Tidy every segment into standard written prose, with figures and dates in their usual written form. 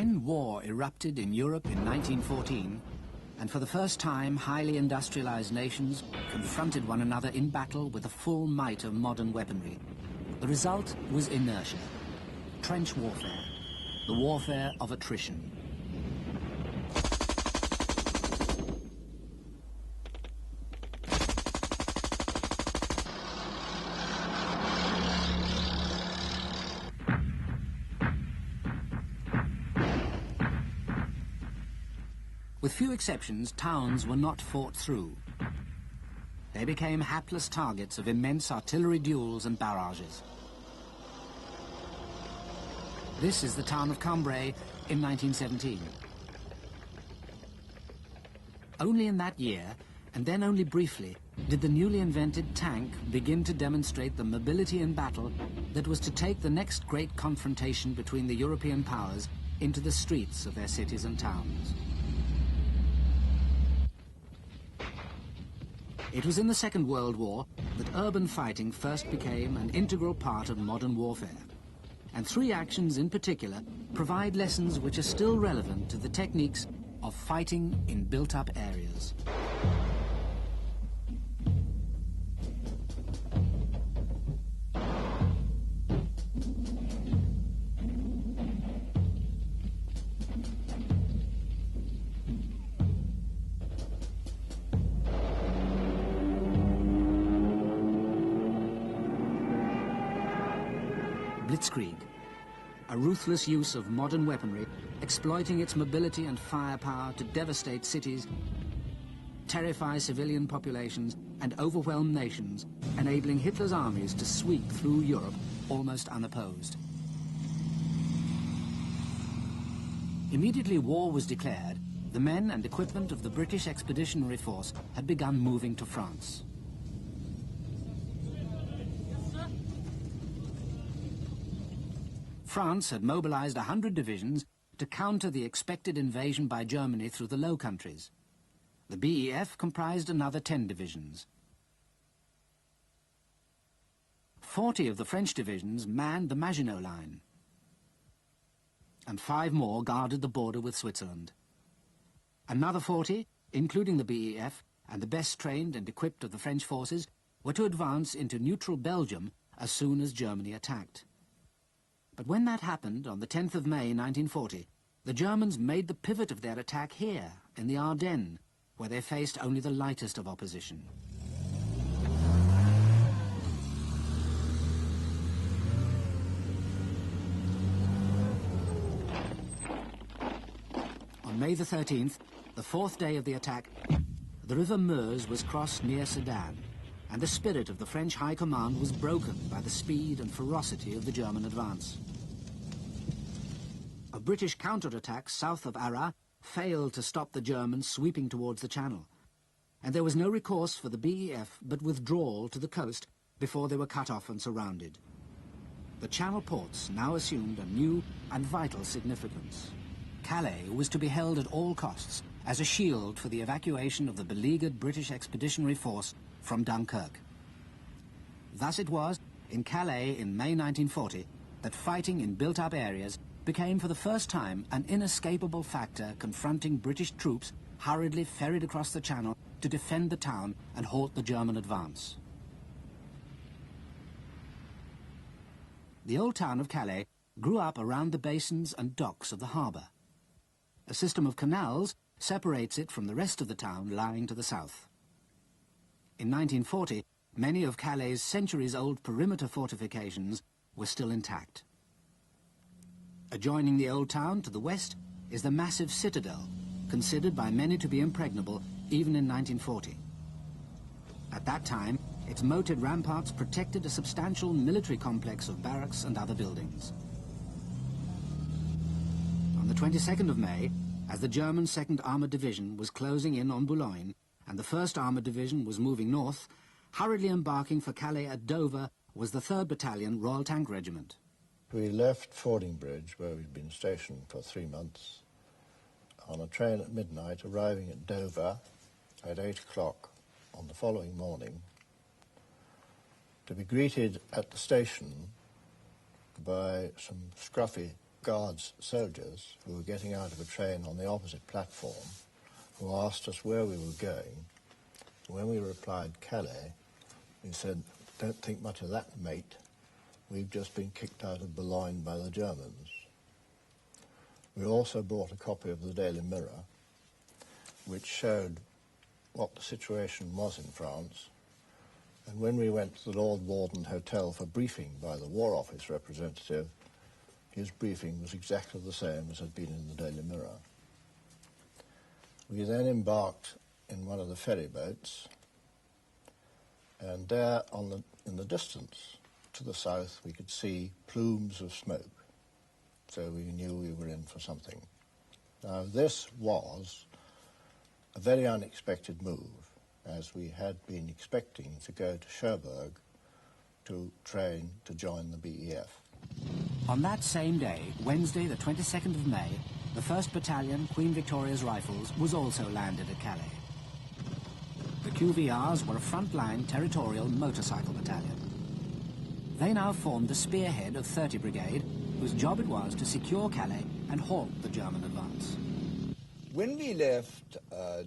When war erupted in Europe in 1914, and for the first time highly industrialized nations confronted one another in battle with the full might of modern weaponry, the result was inertia, trench warfare, the warfare of attrition. With few exceptions, towns were not fought through. They became hapless targets of immense artillery duels and barrages. This is the town of Cambrai in 1917. Only in that year, and then only briefly, did the newly invented tank begin to demonstrate the mobility in battle that was to take the next great confrontation between the European powers into the streets of their cities and towns. It was in the Second World War that urban fighting first became an integral part of modern warfare. And three actions in particular provide lessons which are still relevant to the techniques of fighting in built-up areas. Blitzkrieg, a ruthless use of modern weaponry, exploiting its mobility and firepower to devastate cities, terrify civilian populations, and overwhelm nations, enabling Hitler's armies to sweep through Europe almost unopposed. Immediately war was declared, the men and equipment of the British Expeditionary Force had begun moving to France. France had mobilized 100 divisions to counter the expected invasion by Germany through the Low Countries. The BEF comprised another 10 divisions. 40 of the French divisions manned the Maginot Line, and 5 more guarded the border with Switzerland. Another 40, including the BEF and the best trained and equipped of the French forces, were to advance into neutral Belgium as soon as Germany attacked. But when that happened, on the 10th of May 1940, the Germans made the pivot of their attack here, in the Ardennes, where they faced only the lightest of opposition. On May the 13th, the 4th day of the attack, the River Meuse was crossed near Sedan, and the spirit of the French High Command was broken by the speed and ferocity of the German advance. A British counterattack south of Arras failed to stop the Germans sweeping towards the Channel, and there was no recourse for the BEF but withdrawal to the coast before they were cut off and surrounded. The Channel ports now assumed a new and vital significance. Calais was to be held at all costs as a shield for the evacuation of the beleaguered British Expeditionary Force from Dunkirk. Thus it was, in Calais in May 1940, that fighting in built-up areas became for the first time an inescapable factor confronting British troops hurriedly ferried across the Channel to defend the town and halt the German advance. The old town of Calais grew up around the basins and docks of the harbour. A system of canals separates it from the rest of the town lying to the south. In 1940, many of Calais' centuries-old perimeter fortifications were still intact. Adjoining the old town to the west is the massive citadel, considered by many to be impregnable even in 1940. At that time, its moated ramparts protected a substantial military complex of barracks and other buildings. On the 22nd of May, as the German 2nd Armoured Division was closing in on Boulogne and the 1st Armoured Division was moving north, hurriedly embarking for Calais at Dover was the 3rd Battalion Royal Tank Regiment. We left Fordingbridge, where we'd been stationed for 3 months, on a train at midnight, arriving at Dover at 8 o'clock on the following morning, to be greeted at the station by some scruffy Guards soldiers who were getting out of a train on the opposite platform, who asked us where we were going. When we replied Calais, we said, "Don't think much of that, mate. We've just been kicked out of Boulogne by the Germans." We also brought a copy of the Daily Mirror, which showed what the situation was in France. And when we went to the Lord Warden Hotel for briefing by the War Office representative, his briefing was exactly the same as had been in the Daily Mirror. We then embarked in one of the ferry boats, and there in the distance to the south we could see plumes of smoke, so we knew we were in for something. Now this was a very unexpected move, as we had been expecting to go to Cherbourg to train to join the BEF. On that same day, Wednesday the 22nd of May, the 1st Battalion, Queen Victoria's Rifles, was also landed at Calais. The QVRs were a front-line territorial motorcycle battalion. They now formed the spearhead of 30 Brigade, whose job it was to secure Calais and halt the German advance. When we left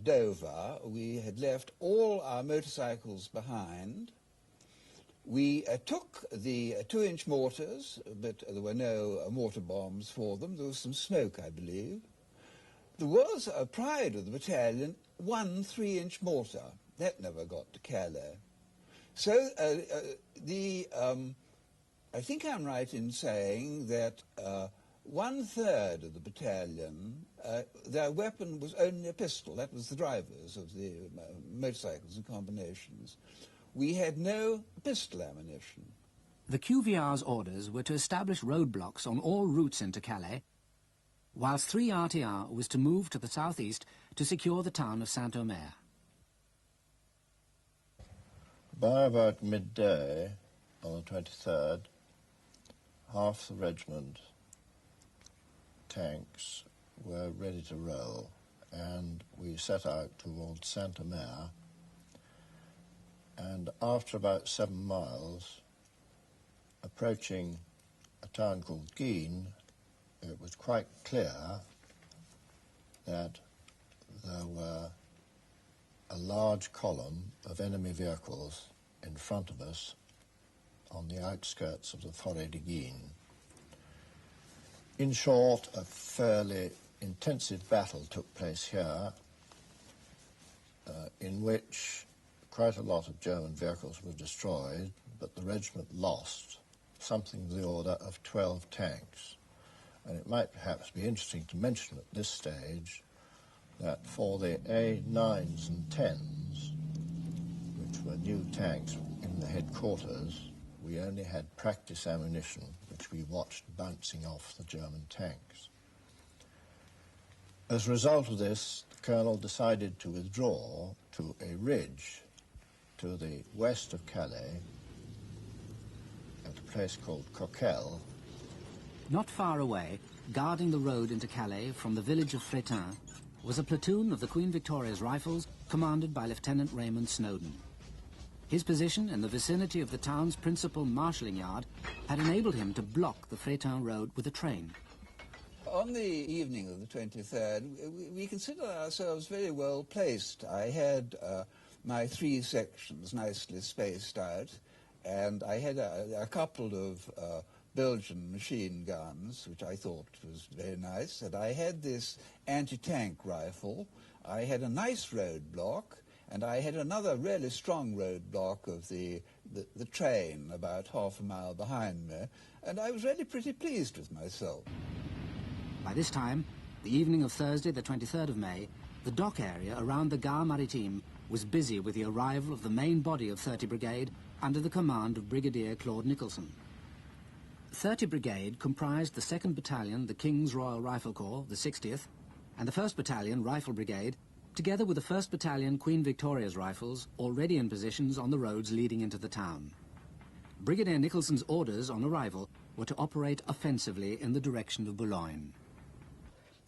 Dover, we had left all our motorcycles behind. We took the 2-inch mortars, but there were no mortar bombs for them. There was some smoke, I believe. There was a pride of the battalion, 1 3-inch mortar. That never got to Calais. So I think I'm right in saying that 1/3 of the battalion, their weapon was only a pistol. That was the drivers of the motorcycles and combinations. We had no pistol ammunition. The QVR's orders were to establish roadblocks on all routes into Calais, whilst 3 RTR was to move to the southeast to secure the town of Saint-Omer. By about midday on the 23rd, half the regiment tanks were ready to roll, and we set out towards Saint-Omer. And after about 7 miles, approaching a town called Guisnes, it was quite clear that there were a large column of enemy vehicles in front of us on the outskirts of the Forêt de Guisnes. In short, a fairly intensive battle took place here, in which quite a lot of German vehicles were destroyed, but the regiment lost something of the order of 12 tanks. And it might perhaps be interesting to mention at this stage that for the A9s and 10s, which were new tanks in the headquarters, we only had practice ammunition, which we watched bouncing off the German tanks. As a result of this, the colonel decided to withdraw to a ridge to the west of Calais, at a place called Coquelles. Not far away, guarding the road into Calais from the village of Frétin, was a platoon of the Queen Victoria's Rifles commanded by Lieutenant Raymond Snowden. His position in the vicinity of the town's principal marshalling yard had enabled him to block the Frétin road with a train. On the evening of the 23rd, we considered ourselves very well placed. I had my 3 sections nicely spaced out, and I had a couple of Belgian machine guns, which I thought was very nice, and I had this anti-tank rifle. I had a nice roadblock, and I had another really strong roadblock of the train about half a mile behind me, and I was really pretty pleased with myself. By this time, the evening of Thursday, the 23rd of May, the dock area around the Gare Maritime was busy with the arrival of the main body of 30 Brigade under the command of Brigadier Claude Nicholson. 30 Brigade comprised the 2nd Battalion, the King's Royal Rifle Corps, the 60th, and the 1st Battalion, Rifle Brigade, together with the 1st Battalion, Queen Victoria's Rifles, already in positions on the roads leading into the town. Brigadier Nicholson's orders on arrival were to operate offensively in the direction of Boulogne.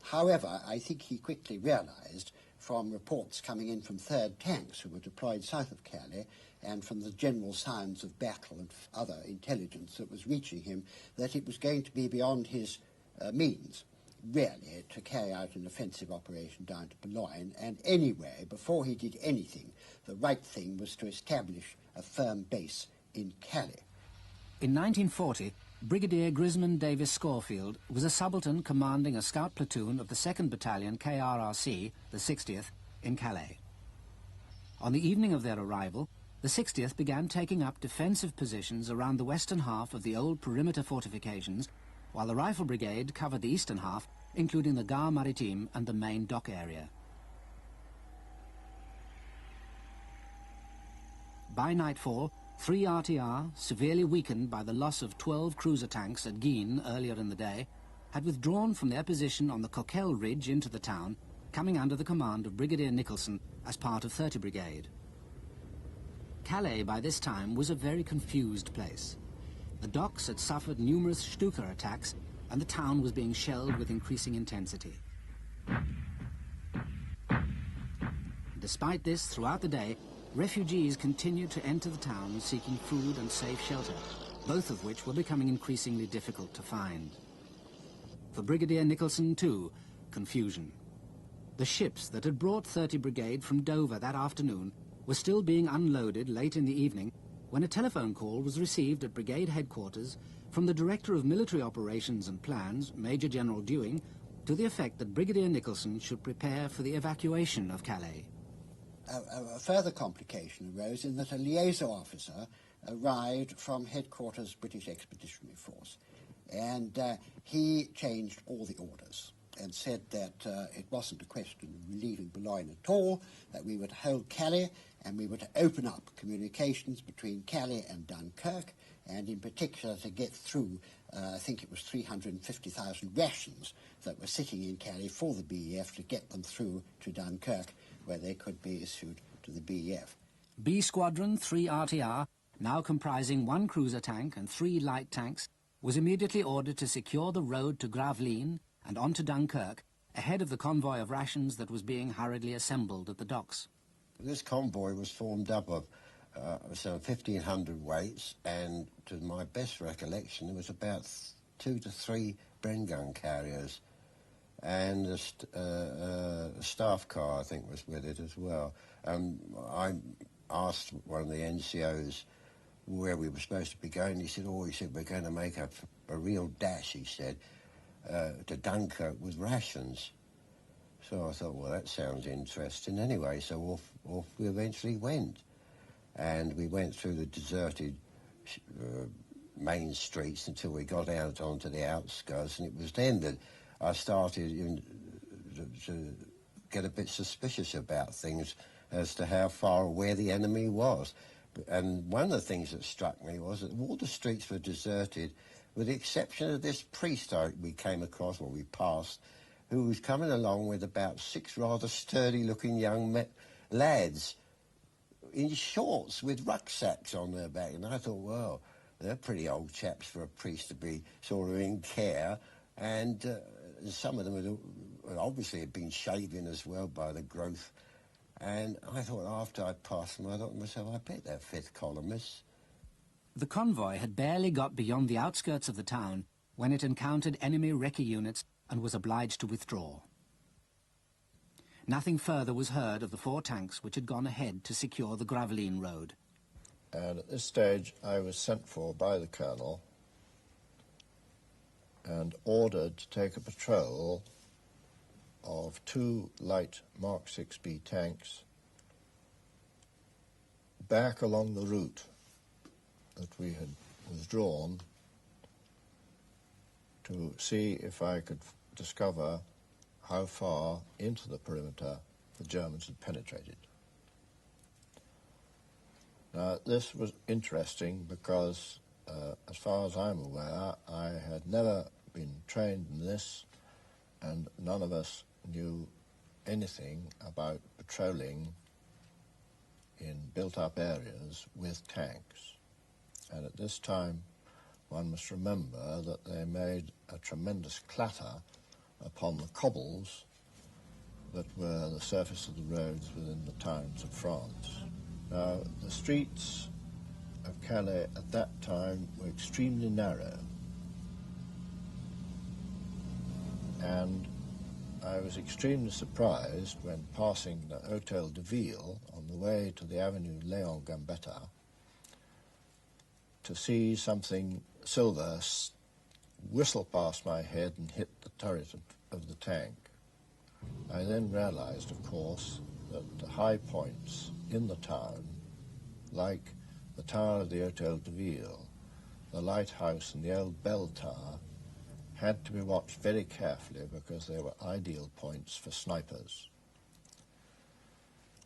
However, I think he quickly realized, from reports coming in from 3rd Tanks who were deployed south of Calais, and from the general signs of battle and other intelligence that was reaching him, that it was going to be beyond his means, really, to carry out an offensive operation down to Boulogne, and anyway, before he did anything, the right thing was to establish a firm base in Calais. In 1940, Brigadier Grisman Davis Schofield was a subaltern commanding a scout platoon of the 2nd Battalion KRRC, the 60th, in Calais. On the evening of their arrival, the 60th began taking up defensive positions around the western half of the old perimeter fortifications, while the Rifle Brigade covered the eastern half, including the Gare Maritime and the main dock area. By nightfall, 3 RTR, severely weakened by the loss of 12 cruiser tanks at Guisnes earlier in the day, had withdrawn from their position on the Coquelle Ridge into the town, coming under the command of Brigadier Nicholson as part of 30 Brigade. Calais by this time was a very confused place. The docks had suffered numerous Stuka attacks, and the town was being shelled with increasing intensity. Despite this, throughout the day, refugees continued to enter the town seeking food and safe shelter, both of which were becoming increasingly difficult to find. For Brigadier Nicholson, too, confusion. The ships that had brought 30 Brigade from Dover that afternoon were still being unloaded late in the evening when a telephone call was received at Brigade headquarters from the Director of Military Operations and Plans, Major General Dewing, to the effect that Brigadier Nicholson should prepare for the evacuation of Calais. A further complication arose in that a liaison officer arrived from headquarters British Expeditionary Force, and he changed all the orders and said that it wasn't a question of relieving Boulogne at all, that we were to hold Calais and we were to open up communications between Calais and Dunkirk, and in particular to get through, I think it was 350,000 rations that were sitting in Calais for the BEF to get them through to Dunkirk, where they could be issued to the BEF. B Squadron 3 RTR, now comprising 1 cruiser tank and 3 light tanks, was immediately ordered to secure the road to Gravelines and on to Dunkirk, ahead of the convoy of rations that was being hurriedly assembled at the docks. This convoy was formed up of some 1,500 weights, and to my best recollection, there was about 2 to 3 Bren gun carriers, and a staff car, I think, was with it as well. I asked one of the NCOs where we were supposed to be going. He said, we're going to make a real dash, he said, to Dunkirk with rations. So I thought, well, that sounds interesting anyway, so off we eventually went. And we went through the deserted main streets until we got out onto the outskirts, and it was then that I started to get a bit suspicious about things as to how far away the enemy was. And one of the things that struck me was that all the streets were deserted, with the exception of this priest we came across, or we passed, who was coming along with about 6 rather sturdy-looking young lads in shorts with rucksacks on their back. And I thought, well, they're pretty old chaps for a priest to be sort of in care. And some of them had obviously had been shaven as well by the growth. And I thought, after I passed them, I thought to myself, I bet they're 5th columnists. The convoy had barely got beyond the outskirts of the town when it encountered enemy recce units and was obliged to withdraw. Nothing further was heard of the 4 tanks which had gone ahead to secure the Gravelines road. And at this stage, I was sent for by the colonel and ordered to take a patrol of 2 light Mark 6B tanks back along the route that we had withdrawn to see if I could discover how far into the perimeter the Germans had penetrated. Now, this was interesting because, as far as I'm aware, I had never been trained in this, and none of us knew anything about patrolling in built-up areas with tanks. And at this time, one must remember that they made a tremendous clatter upon the cobbles that were the surface of the roads within the towns of France. Now, the streets of Calais at that time were extremely narrow. and I was extremely surprised when passing the Hotel de Ville on the way to the Avenue Léon Gambetta to see something silver whistle past my head and hit the turret of the tank. I then realized, of course, that the high points in the town, like the tower of the Hotel de Ville, the lighthouse and the old bell tower, had to be watched very carefully because they were ideal points for snipers.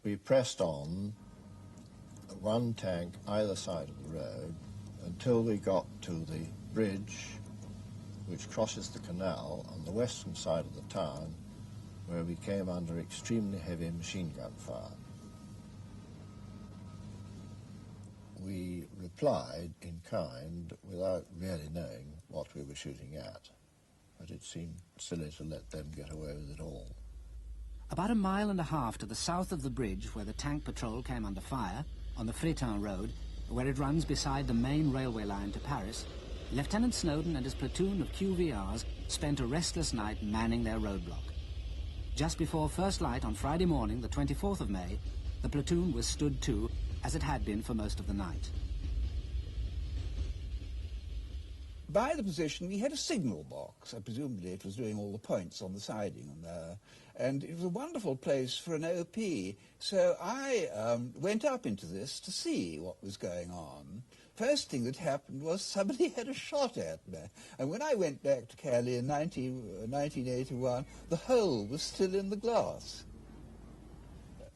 We pressed on, one tank either side of the road, until we got to the bridge which crosses the canal on the western side of the town, where we came under extremely heavy machine gun fire. We replied in kind without really knowing what we were shooting at, but it seemed silly to let them get away with it all. About a mile and a half to the south of the bridge where the tank patrol came under fire, on the Frétin Road, where it runs beside the main railway line to Paris, Lieutenant Snowden and his platoon of QVRs spent a restless night manning their roadblock. Just before first light on Friday morning, the 24th of May, the platoon was stood to, as it had been for most of the night. By the position, we had a signal box. Presumably it was doing all the points on the siding there. And it was a wonderful place for an OP. So I went up into this to see what was going on. First thing that happened was somebody had a shot at me. And when I went back to Calais in 1981, the hole was still in the glass.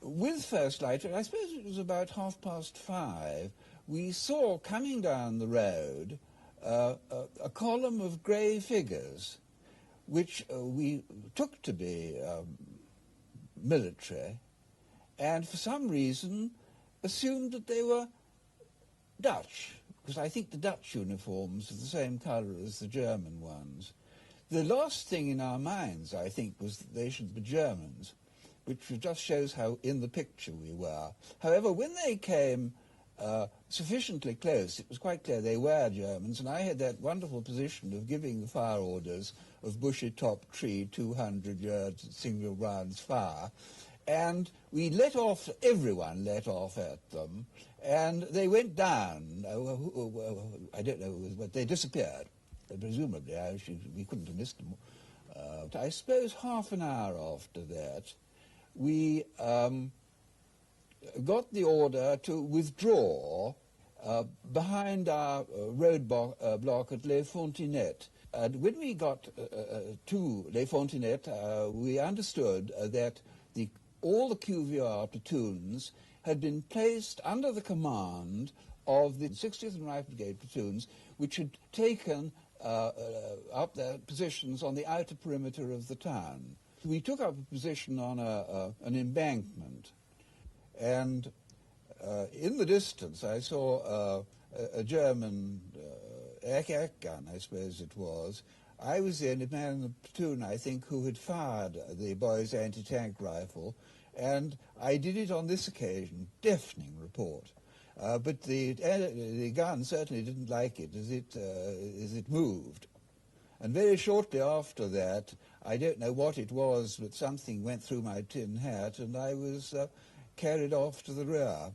With first light, I suppose it was about 5:30, we saw coming down the road a column of grey figures, which we took to be military, and for some reason assumed that they were Dutch, because I think the Dutch uniforms are the same colour as the German ones. The last thing in our minds, I think, was that they should be Germans, which just shows how in the picture we were. However, when they came sufficiently close, it was quite clear they were Germans, and I had that wonderful position of giving the fire orders of bushy top tree, 200 yards, single rounds fire, and we let off, everyone let off at them, and they went down. I don't know, but they disappeared. Presumably, we couldn't have missed them. I suppose half an hour after that, we got the order to withdraw behind our road block at Les Fontanettes. And when we got to Les Fontanettes, we understood that all the QVR platoons had been placed under the command of the 60th and Rifle Brigade platoons, which had taken up their positions on the outer perimeter of the town. We took up a position on an embankment, and in the distance I saw a German air gun, I suppose it was. I was the only man in the platoon, I think, who had fired the boy's anti-tank rifle, and I did it on this occasion, deafening report. But the gun certainly didn't like it as it moved. And very shortly after that, I don't know what it was, but something went through my tin hat, and I was carried off to the rear.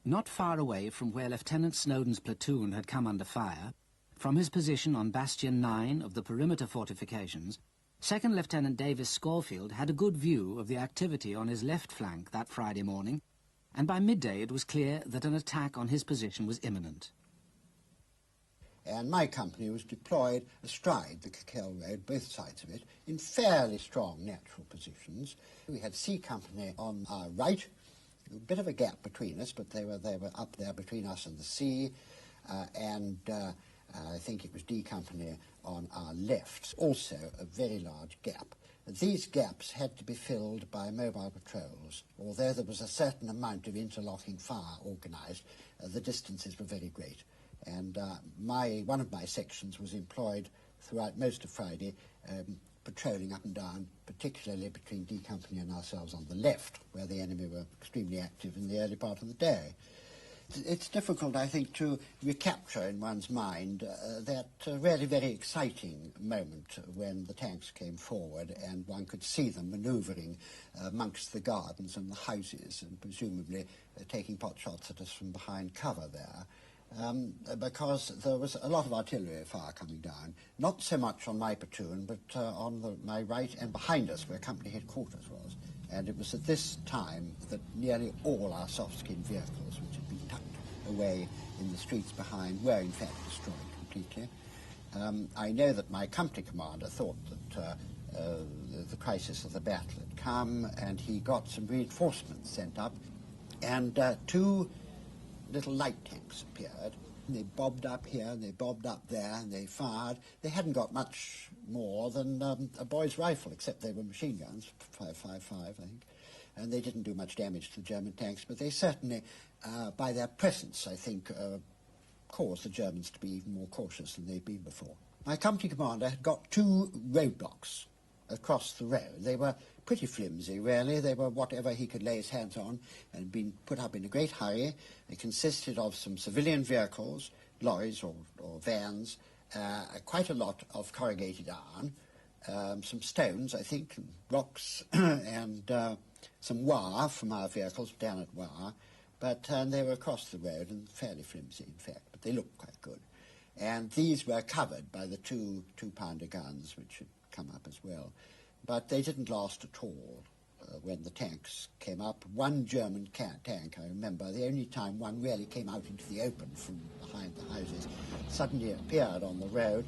Not far away from where Lieutenant Snowden's platoon had come under fire, from his position on Bastion 9 of the perimeter fortifications, 2nd Lieutenant Davis Schofield had a good view of the activity on his left flank that Friday morning, and by midday it was clear that an attack on his position was imminent. And my company was deployed astride the Caquel Road, both sides of it, in fairly strong natural positions. We had C Company on our right, a bit of a gap between us, but they were up there between us and the sea, and I think it was D Company on our left, also a very large gap. These gaps had to be filled by mobile patrols. Although there was a certain amount of interlocking fire organised, the distances were very great. And one of my sections was employed throughout most of Friday, patrolling up and down, particularly between D Company and ourselves on the left, where the enemy were extremely active in the early part of the day. It's difficult, I think, to recapture in one's mind that really very exciting moment when the tanks came forward and one could see them manoeuvring amongst the gardens and the houses and presumably taking pot shots at us from behind cover there. Because there was a lot of artillery fire coming down, not so much on my platoon, but on my right and behind us where company headquarters was. And it was at this time that nearly all our soft-skin vehicles, which had been tucked away in the streets behind, were in fact destroyed completely. I know that my company commander thought that the crisis of the battle had come, and he got some reinforcements sent up, and 2 little light tanks appeared. They bobbed up here, and they bobbed up there, and they fired. They hadn't got much more than a boy's rifle, except they were machine guns, 5.55, I think. And they didn't do much damage to the German tanks, but they certainly, by their presence, I think, caused the Germans to be even more cautious than they'd been before. My company commander had got 2 roadblocks across the road. They were pretty flimsy, really. They were whatever he could lay his hands on, and had been put up in a great hurry. They consisted of some civilian vehicles, lorries or vans, quite a lot of corrugated iron, some stones, I think, and rocks, and some wire from our vehicles, down at wire. But they were across the road and fairly flimsy, in fact, but they looked quite good. And these were covered by the 2-pounder guns, which had come up as well. But they didn't last at all when the tanks came up. One German tank, I remember, the only time one really came out into the open from behind the houses, suddenly appeared on the road,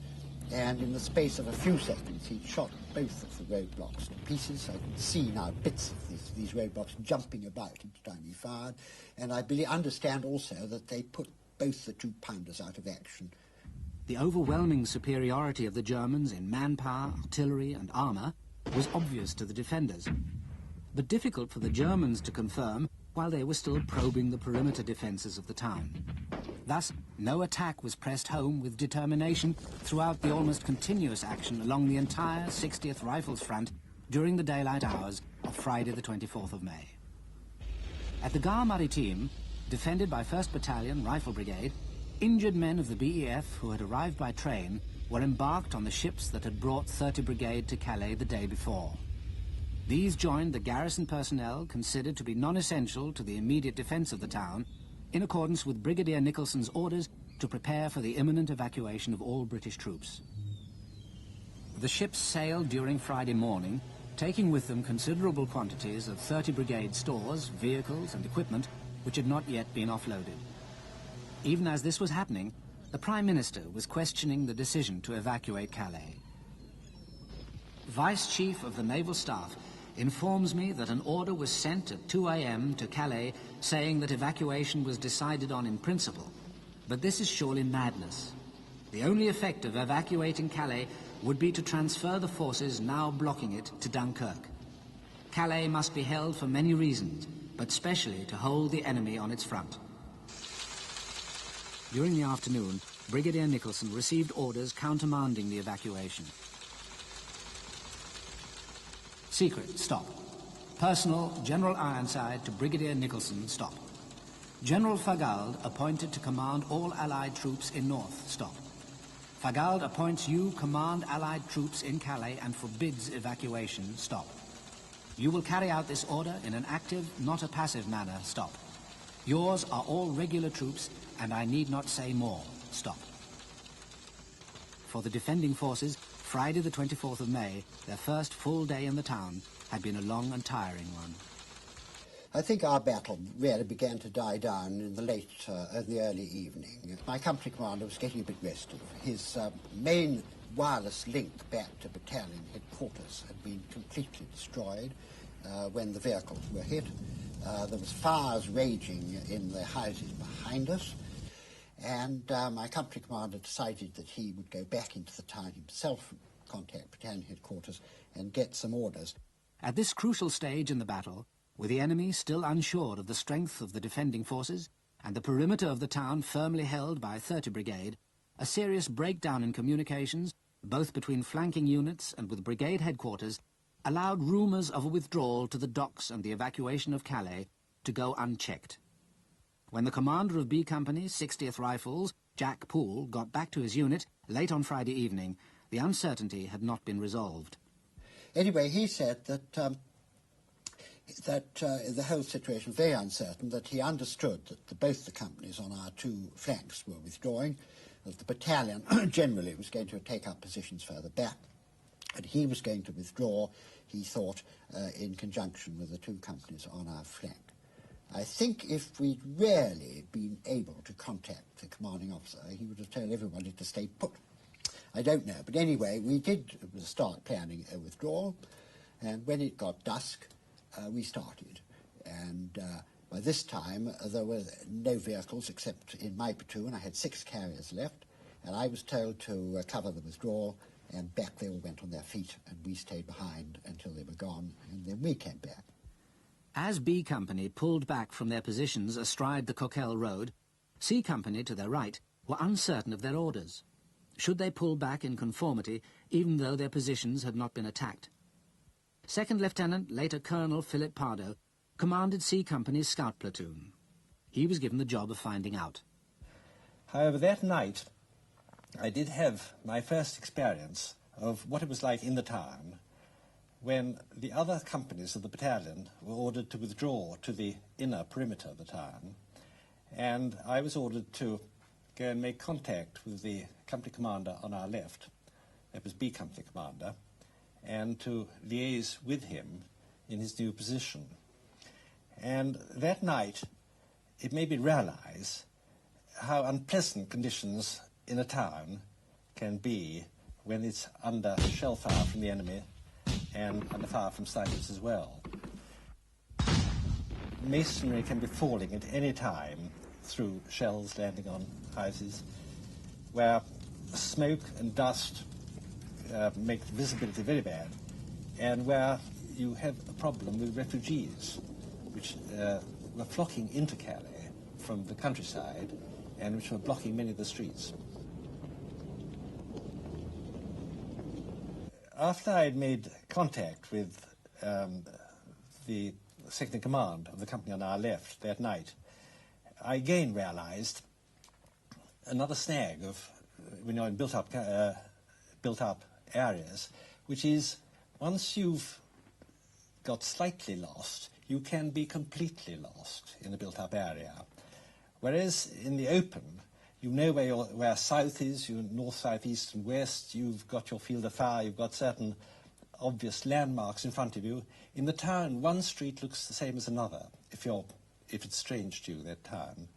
and in the space of a few seconds he'd shot both of the roadblocks to pieces. I can see now bits of these roadblocks jumping about each time he fired, and I understand also that they put both the 2-pounders out of action. The overwhelming superiority of the Germans in manpower, artillery and armour was obvious to the defenders, but difficult for the Germans to confirm while they were still probing the perimeter defences of the town. Thus, no attack was pressed home with determination throughout the almost continuous action along the entire 60th Rifles front during the daylight hours of Friday the 24th of May. At the Gare Maritime, defended by 1st Battalion Rifle Brigade, injured men of the BEF who had arrived by train were embarked on the ships that had brought 30 Brigade to Calais the day before. These joined the garrison personnel considered to be non-essential to the immediate defence of the town, in accordance with Brigadier Nicholson's orders to prepare for the imminent evacuation of all British troops. The ships sailed during Friday morning, taking with them considerable quantities of 30 Brigade stores, vehicles and equipment which had not yet been offloaded. Even as this was happening, the Prime Minister was questioning the decision to evacuate Calais. Vice Chief of the Naval Staff informs me that an order was sent at 2 a.m. to Calais saying that evacuation was decided on in principle, but this is surely madness. The only effect of evacuating Calais would be to transfer the forces now blocking it to Dunkirk. Calais must be held for many reasons, but specially to hold the enemy on its front. During the afternoon, Brigadier Nicholson received orders countermanding the evacuation. Secret, stop. Personal, General Ironside to Brigadier Nicholson, stop. General Fagald appointed to command all Allied troops in North, stop. Fagald appoints you command Allied troops in Calais and forbids evacuation, stop. You will carry out this order in an active, not a passive manner, stop. Yours are all regular troops, and I need not say more, stop. For the defending forces, Friday the 24th of May, their first full day in the town, had been a long and tiring one. I think our battle really began to die down in the early evening. My company commander was getting a bit restive. His main wireless link back to battalion headquarters had been completely destroyed when the vehicles were hit. There was fires raging in the houses behind us, and my company commander decided that he would go back into the town himself, contact battalion headquarters, and get some orders. At this crucial stage in the battle, with the enemy still unsure of the strength of the defending forces and the perimeter of the town firmly held by 30 Brigade, a serious breakdown in communications, both between flanking units and with brigade headquarters, allowed rumours of a withdrawal to the docks and the evacuation of Calais to go unchecked. When the commander of B Company's 60th Rifles, Jack Poole, got back to his unit late on Friday evening, the uncertainty had not been resolved. Anyway, he said that the whole situation was very uncertain, that he understood that both the companies on our two flanks were withdrawing, that the battalion generally was going to take up positions further back, and he was going to withdraw, he thought, in conjunction with the two companies on our flank. I think if we'd really been able to contact the commanding officer, he would have told everybody to stay put. I don't know, but anyway, we did start planning a withdrawal, and when it got dusk, we started. And by this time, there were no vehicles except in my platoon. I had 6 carriers left, and I was told to cover the withdrawal, and back they all went on their feet, and we stayed behind until they were gone, and then we came back. As B Company pulled back from their positions astride the Coquelle Road, C Company, to their right, were uncertain of their orders. Should they pull back in conformity, even though their positions had not been attacked? Second Lieutenant, later Colonel Philip Pardo, commanded C Company's scout platoon. He was given the job of finding out. However, that night, I did have my first experience of what it was like in the town when the other companies of the battalion were ordered to withdraw to the inner perimeter of the town, and I was ordered to go and make contact with the company commander on our left, that was B Company commander, and to liaise with him in his new position. And that night, it made me realize how unpleasant conditions in a town can be when it's under shell fire from the enemy and under fire from snipers as well. Masonry can be falling at any time through shells landing on houses, where smoke and dust make visibility very bad, and where you have a problem with refugees, which were flocking into Calais from the countryside and which were blocking many of the streets. After I had made contact with the second in command of the company on our left that night, I again realized another snag of when you're in built-up areas, which is once you've got slightly lost, you can be completely lost in a built-up area. Whereas in the open, you know where south is, you north, south, east, and west. You've got your field of fire. You've got certain obvious landmarks in front of you. In the town, one street looks the same as another, if it's strange to you, that town.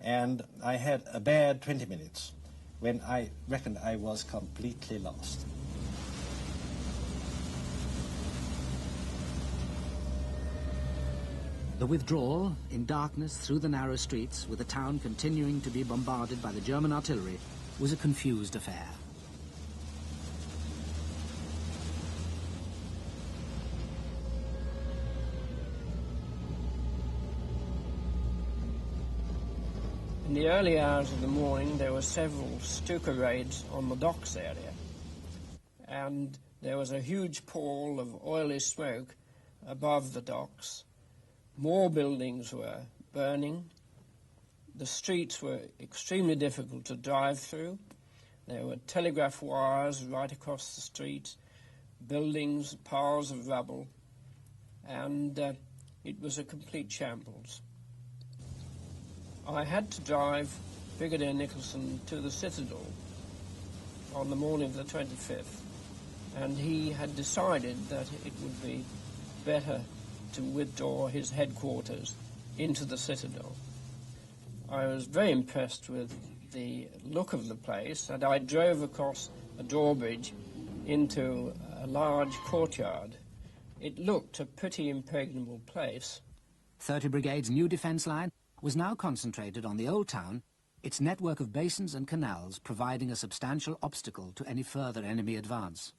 And I had a bad 20 minutes when I reckoned I was completely lost. The withdrawal, in darkness through the narrow streets, with the town continuing to be bombarded by the German artillery, was a confused affair. In the early hours of the morning, there were several Stuka raids on the docks area, and there was a huge pall of oily smoke above the docks. More buildings were burning. The streets were extremely difficult to drive through. There were telegraph wires right across the street, buildings, piles of rubble, and it was a complete shambles. I had to drive Brigadier Nicholson to the Citadel on the morning of the 25th, and he had decided that it would be better to withdraw his headquarters into the Citadel. I was very impressed with the look of the place, and I drove across a drawbridge into a large courtyard. It looked a pretty impregnable place. 30 Brigade's new defence line was now concentrated on the Old Town, its network of basins and canals providing a substantial obstacle to any further enemy advance.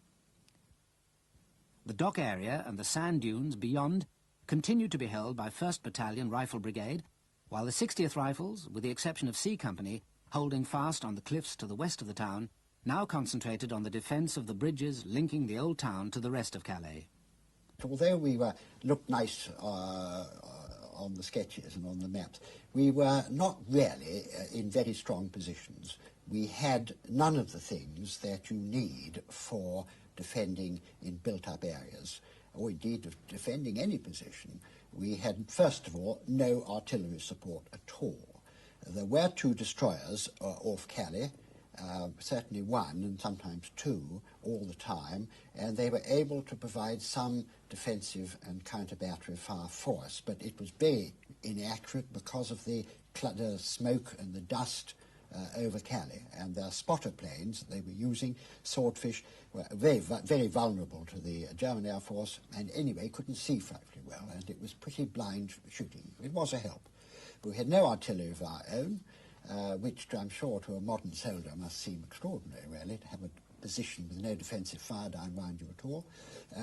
The dock area and the sand dunes beyond continued to be held by 1st Battalion Rifle Brigade, while the 60th Rifles, with the exception of C Company, holding fast on the cliffs to the west of the town, now concentrated on the defence of the bridges linking the Old Town to the rest of Calais. Although we looked nice on the sketches and on the maps. We were not really in very strong positions. We had none of the things that you need for defending in built-up areas, or indeed of defending any position. We had, first of all, no artillery support at all. There were 2 destroyers off Calais, certainly 1 and sometimes 2 all the time, and they were able to provide some defensive and counter-battery fire for us, but it was very inaccurate because of the smoke and the dust over Calais, and their spotter planes that they were using, Swordfish, were very vulnerable to the German Air Force, and anyway couldn't see frightfully well, and it was pretty blind shooting. It was a help. But we had no artillery of our own, which I'm sure to a modern soldier must seem extraordinary, really, to have a position with no defensive fire down round you at all.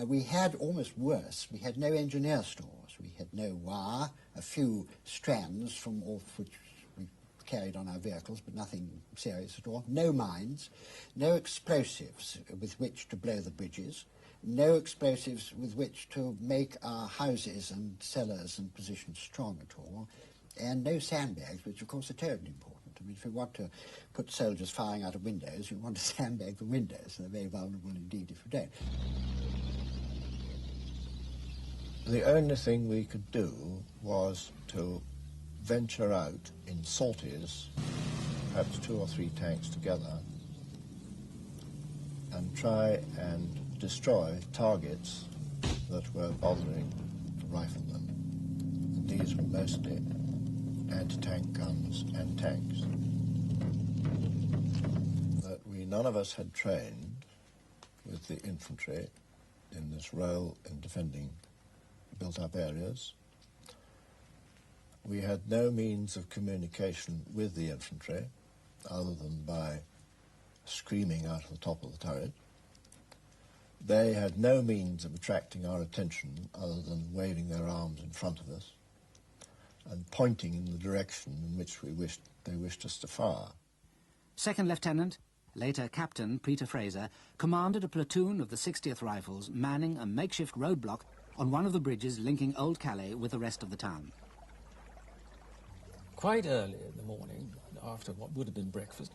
We had, almost worse, we had no engineer stores. We had no wire, a few strands from off which we carried on our vehicles, but nothing serious at all. No mines, no explosives with which to blow the bridges, no explosives with which to make our houses and cellars and positions strong at all, and no sandbags, which of course are terribly important. I mean, if you want to put soldiers firing out of windows, you want to sandbag the windows. They're very vulnerable indeed if you don't. The only thing we could do was to venture out in sorties, perhaps 2 or 3 tanks together, and try and destroy targets that were bothering to rifle them. And these were mostly anti-tank guns and tanks. That we none of us had trained with the infantry in this role in defending built-up areas. We had no means of communication with the infantry other than by screaming out of the top of the turret. They had no means of attracting our attention other than waving their arms in front of us and pointing in the direction in which they wished us to fire. Second Lieutenant, later Captain Peter Fraser, commanded a platoon of the 60th Rifles manning a makeshift roadblock on one of the bridges linking Old Calais with the rest of the town. Quite early in the morning, after what would have been breakfast,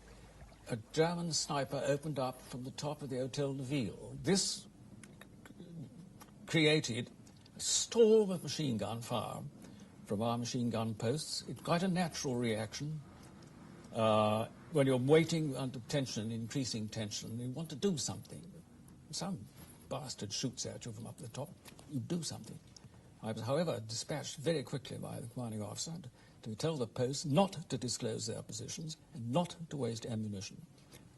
a German sniper opened up from the top of the Hotel de Ville. This created a storm of machine gun fire from our machine gun posts. It's quite a natural reaction. When you're waiting under tension, increasing tension, you want to do something. Some bastard shoots at you from up the top, you do something. I was, however, dispatched very quickly by the commanding officer to tell the posts not to disclose their positions and not to waste ammunition,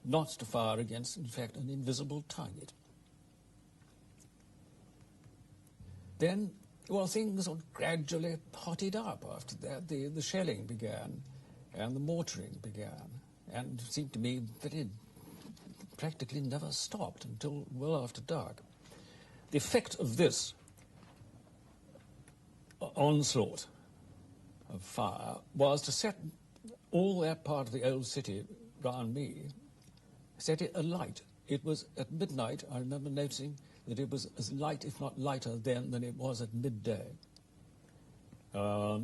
not to fire against, in fact, an invisible target. Then, well, things gradually hotted up after that. The shelling began and the mortaring began, and it seemed to me that it practically never stopped until well after dark. The effect of this onslaught of fire was to set all that part of the old city round me, set it alight. It was at midnight, I remember noticing that it was as light, if not lighter then, than it was at midday. A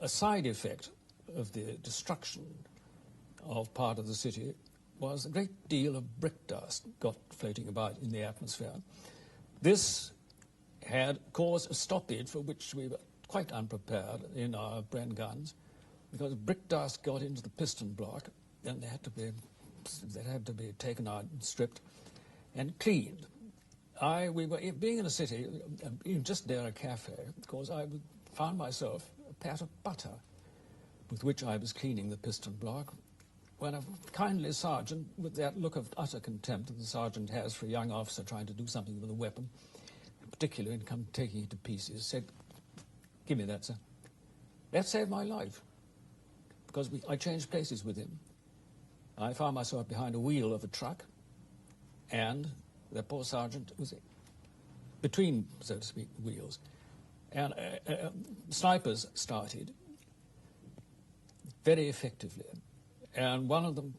side effect of the destruction of part of the city was a great deal of brick dust got floating about in the atmosphere. This had caused a stoppage for which we were quite unprepared in our Bren guns, because brick dust got into the piston block, and they had to be taken out and stripped and cleaned. We were being in a city, just near a cafe, because I found myself a pat of butter with which I was cleaning the piston block, when a kindly sergeant, with that look of utter contempt that the sergeant has for a young officer trying to do something with a weapon, particularly in come taking it to pieces, said, "Give me that, sir." That saved my life, because I changed places with him. I found myself behind a wheel of a truck, and the poor sergeant was between, so to speak, wheels. And snipers started very effectively. And one of them,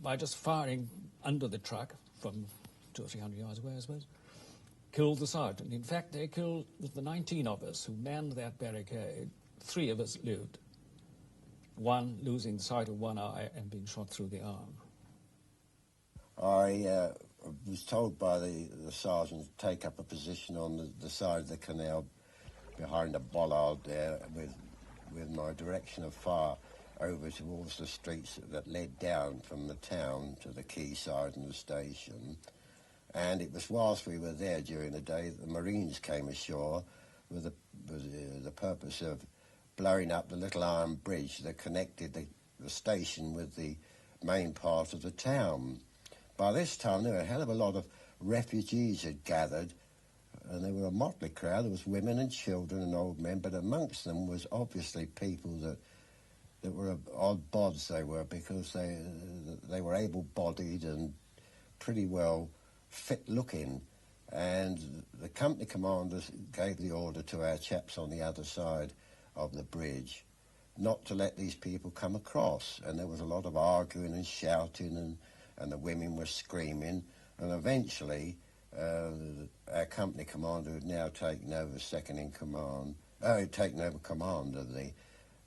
by just firing under the truck from 200 or 300 yards away, I suppose, killed the sergeant. In fact, they killed the 19 of us who manned that barricade, 3 of us lived. One losing the sight of one eye and being shot through the arm. I was told by the sergeant to take up a position on the side of the canal behind a bollard there with my direction of fire over towards the streets that led down from the town to the quayside and the station. And it was whilst we were there during the day that the Marines came ashore with the purpose of blowing up the little iron bridge that connected the station with the main part of the town. By this time, there were a hell of a lot of refugees had gathered, and they were a motley crowd. There was women and children and old men, but amongst them was obviously people that were odd bods, they were, because they were able-bodied and pretty well fit-looking. And the company commanders gave the order to our chaps on the other side of the bridge not to let these people come across. And there was a lot of arguing and shouting, and the women were screaming. And eventually, our company commander, who had now taken over second in command, taken over command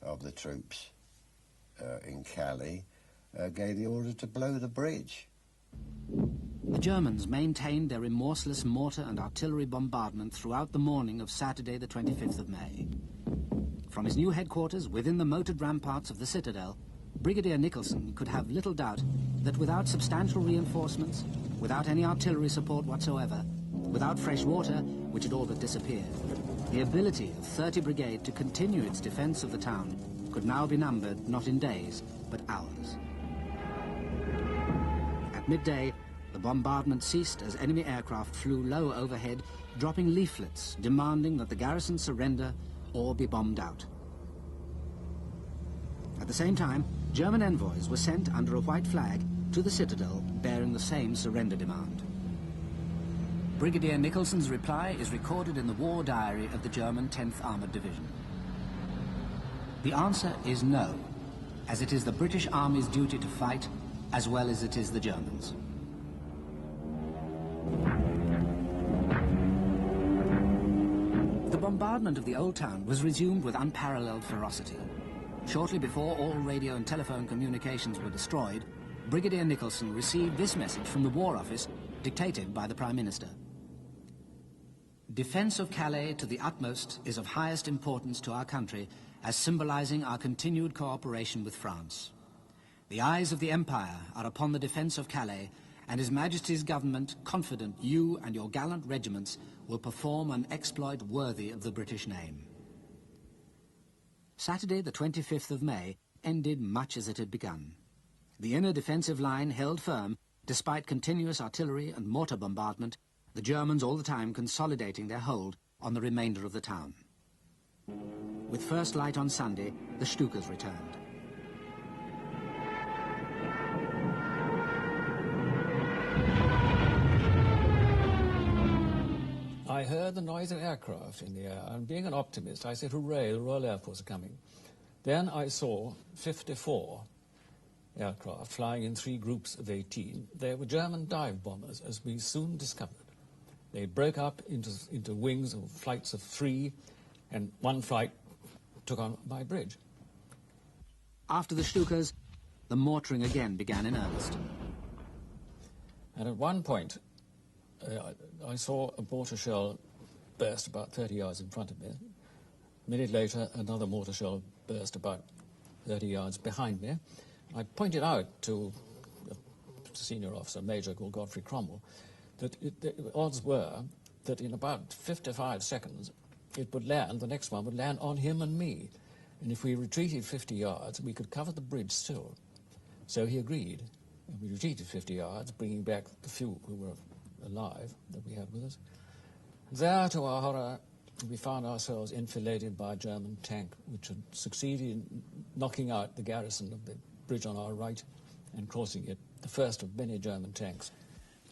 of the troops in Calais, gave the order to blow the bridge. The Germans maintained their remorseless mortar and artillery bombardment throughout the morning of Saturday the 25th of May. From his new headquarters within the moated ramparts of the citadel, Brigadier Nicholson could have little doubt that without substantial reinforcements, without any artillery support whatsoever, without fresh water, which had all but disappeared, the ability of 30 Brigade to continue its defence of the town could now be numbered not in days, but hours. At midday, the bombardment ceased as enemy aircraft flew low overhead, dropping leaflets demanding that the garrison surrender or be bombed out. At the same time, German envoys were sent under a white flag to the citadel bearing the same surrender demand. Brigadier Nicholson's reply is recorded in the war diary of the German 10th Armoured Division. The answer is no, as it is the British Army's duty to fight as well as it is the Germans. The bombardment of the old town was resumed with unparalleled ferocity. Shortly before all radio and telephone communications were destroyed, Brigadier Nicholson received this message from the War Office, dictated by the Prime Minister. Defence of Calais to the utmost is of highest importance to our country as symbolising our continued cooperation with France. The eyes of the Empire are upon the defence of Calais, and His Majesty's government confident you and your gallant regiments will perform an exploit worthy of the British name. Saturday, the 25th of May, ended much as it had begun. The inner defensive line held firm, despite continuous artillery and mortar bombardment, the Germans all the time consolidating their hold on the remainder of the town. With first light on Sunday, the Stukas returned. I heard the noise of aircraft in the air, and being an optimist, I said, hooray, the Royal Air Force are coming. Then I saw 54 aircraft flying in 3 groups of 18. They were German dive bombers, as we soon discovered. They broke up into wings of flights of 3, and one flight took on my bridge. After the Stukas, the mortaring again began in earnest. And at one point, I saw a mortar shell burst about 30 yards in front of me. A minute later, another mortar shell burst about 30 yards behind me. I pointed out to a senior officer, Major called Godfrey Cromwell, that the odds were that in about 55 seconds it would land, the next one would land on him and me. And if we retreated 50 yards, we could cover the bridge still. So he agreed, and we retreated 50 yards, bringing back the few who were alive that we had with us. There, to our horror, we found ourselves enfiladed by a German tank which had succeeded in knocking out the garrison of the bridge on our right and crossing it, the first of many German tanks.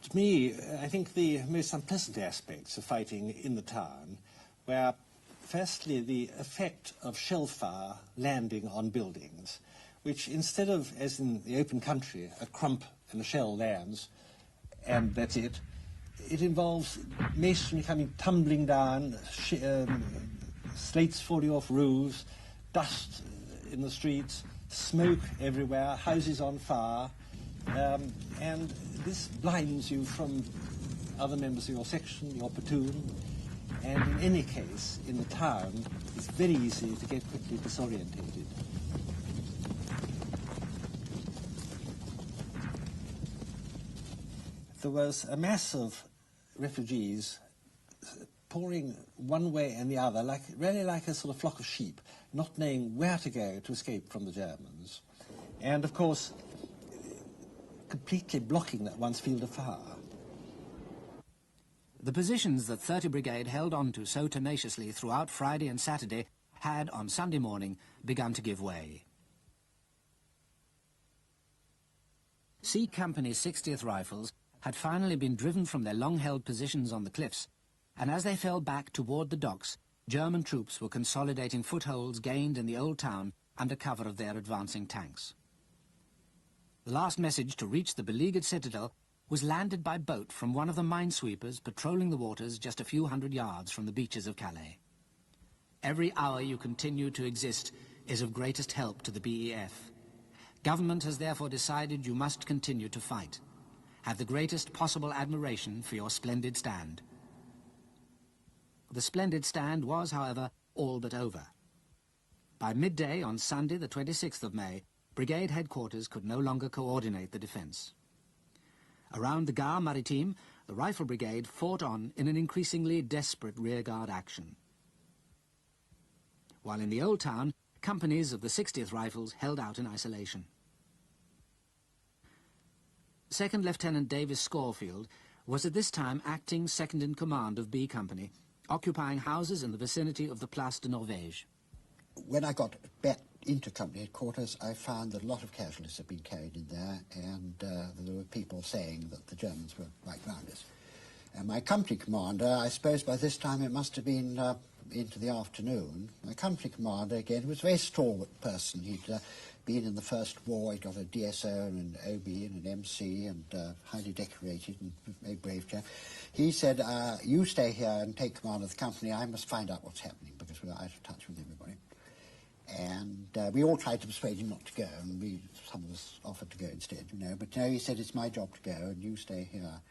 To me, I think the most unpleasant aspects of fighting in the town were, firstly, the effect of shell fire landing on buildings, which instead of, as in the open country, a crump and a shell lands, and that's it, it involves masonry coming tumbling down, slates falling off roofs, dust in the streets, smoke everywhere, houses on fire, and this blinds you from other members of your section, your platoon, and in any case, in the town, it's very easy to get quickly disorientated. There was a mass of refugees pouring one way and the other, really like a sort of flock of sheep, not knowing where to go to escape from the Germans. And, of course, completely blocking that one's field of fire. The positions that 30 Brigade held on to so tenaciously throughout Friday and Saturday had, on Sunday morning, begun to give way. C Company's 60th Rifles had finally been driven from their long-held positions on the cliffs, and as they fell back toward the docks, German troops were consolidating footholds gained in the old town under cover of their advancing tanks. The last message to reach the beleaguered citadel was landed by boat from one of the minesweepers patrolling the waters just a few hundred yards from the beaches of Calais. Every hour you continue to exist is of greatest help to the BEF. Government has therefore decided you must continue to fight. Have the greatest possible admiration for your splendid stand. The splendid stand was, however, all but over. By midday on Sunday, the 26th of May, Brigade headquarters could no longer coordinate the defence. Around the Gare Maritime, the Rifle Brigade fought on in an increasingly desperate rearguard action. While in the Old Town, companies of the 60th Rifles held out in isolation. Second Lieutenant Davis Schofield was at this time acting second in command of B Company, occupying houses in the vicinity of the Place de Norvège. When I got back into company headquarters, I found that a lot of casualties had been carried in there, and there were people saying that the Germans were right round us. And my company commander, I suppose by this time it must have been into the afternoon, my company commander, again, was a very stalwart person. He'd been in the First War, he'd got a DSO and an OB and an MC, and highly decorated and very brave chap. He said, you stay here and take command of the company, I must find out what's happening, because we're out of touch with everybody. And we all tried to persuade him not to go, and some of us offered to go instead, you know. But no, he said, it's my job to go, and you stay here.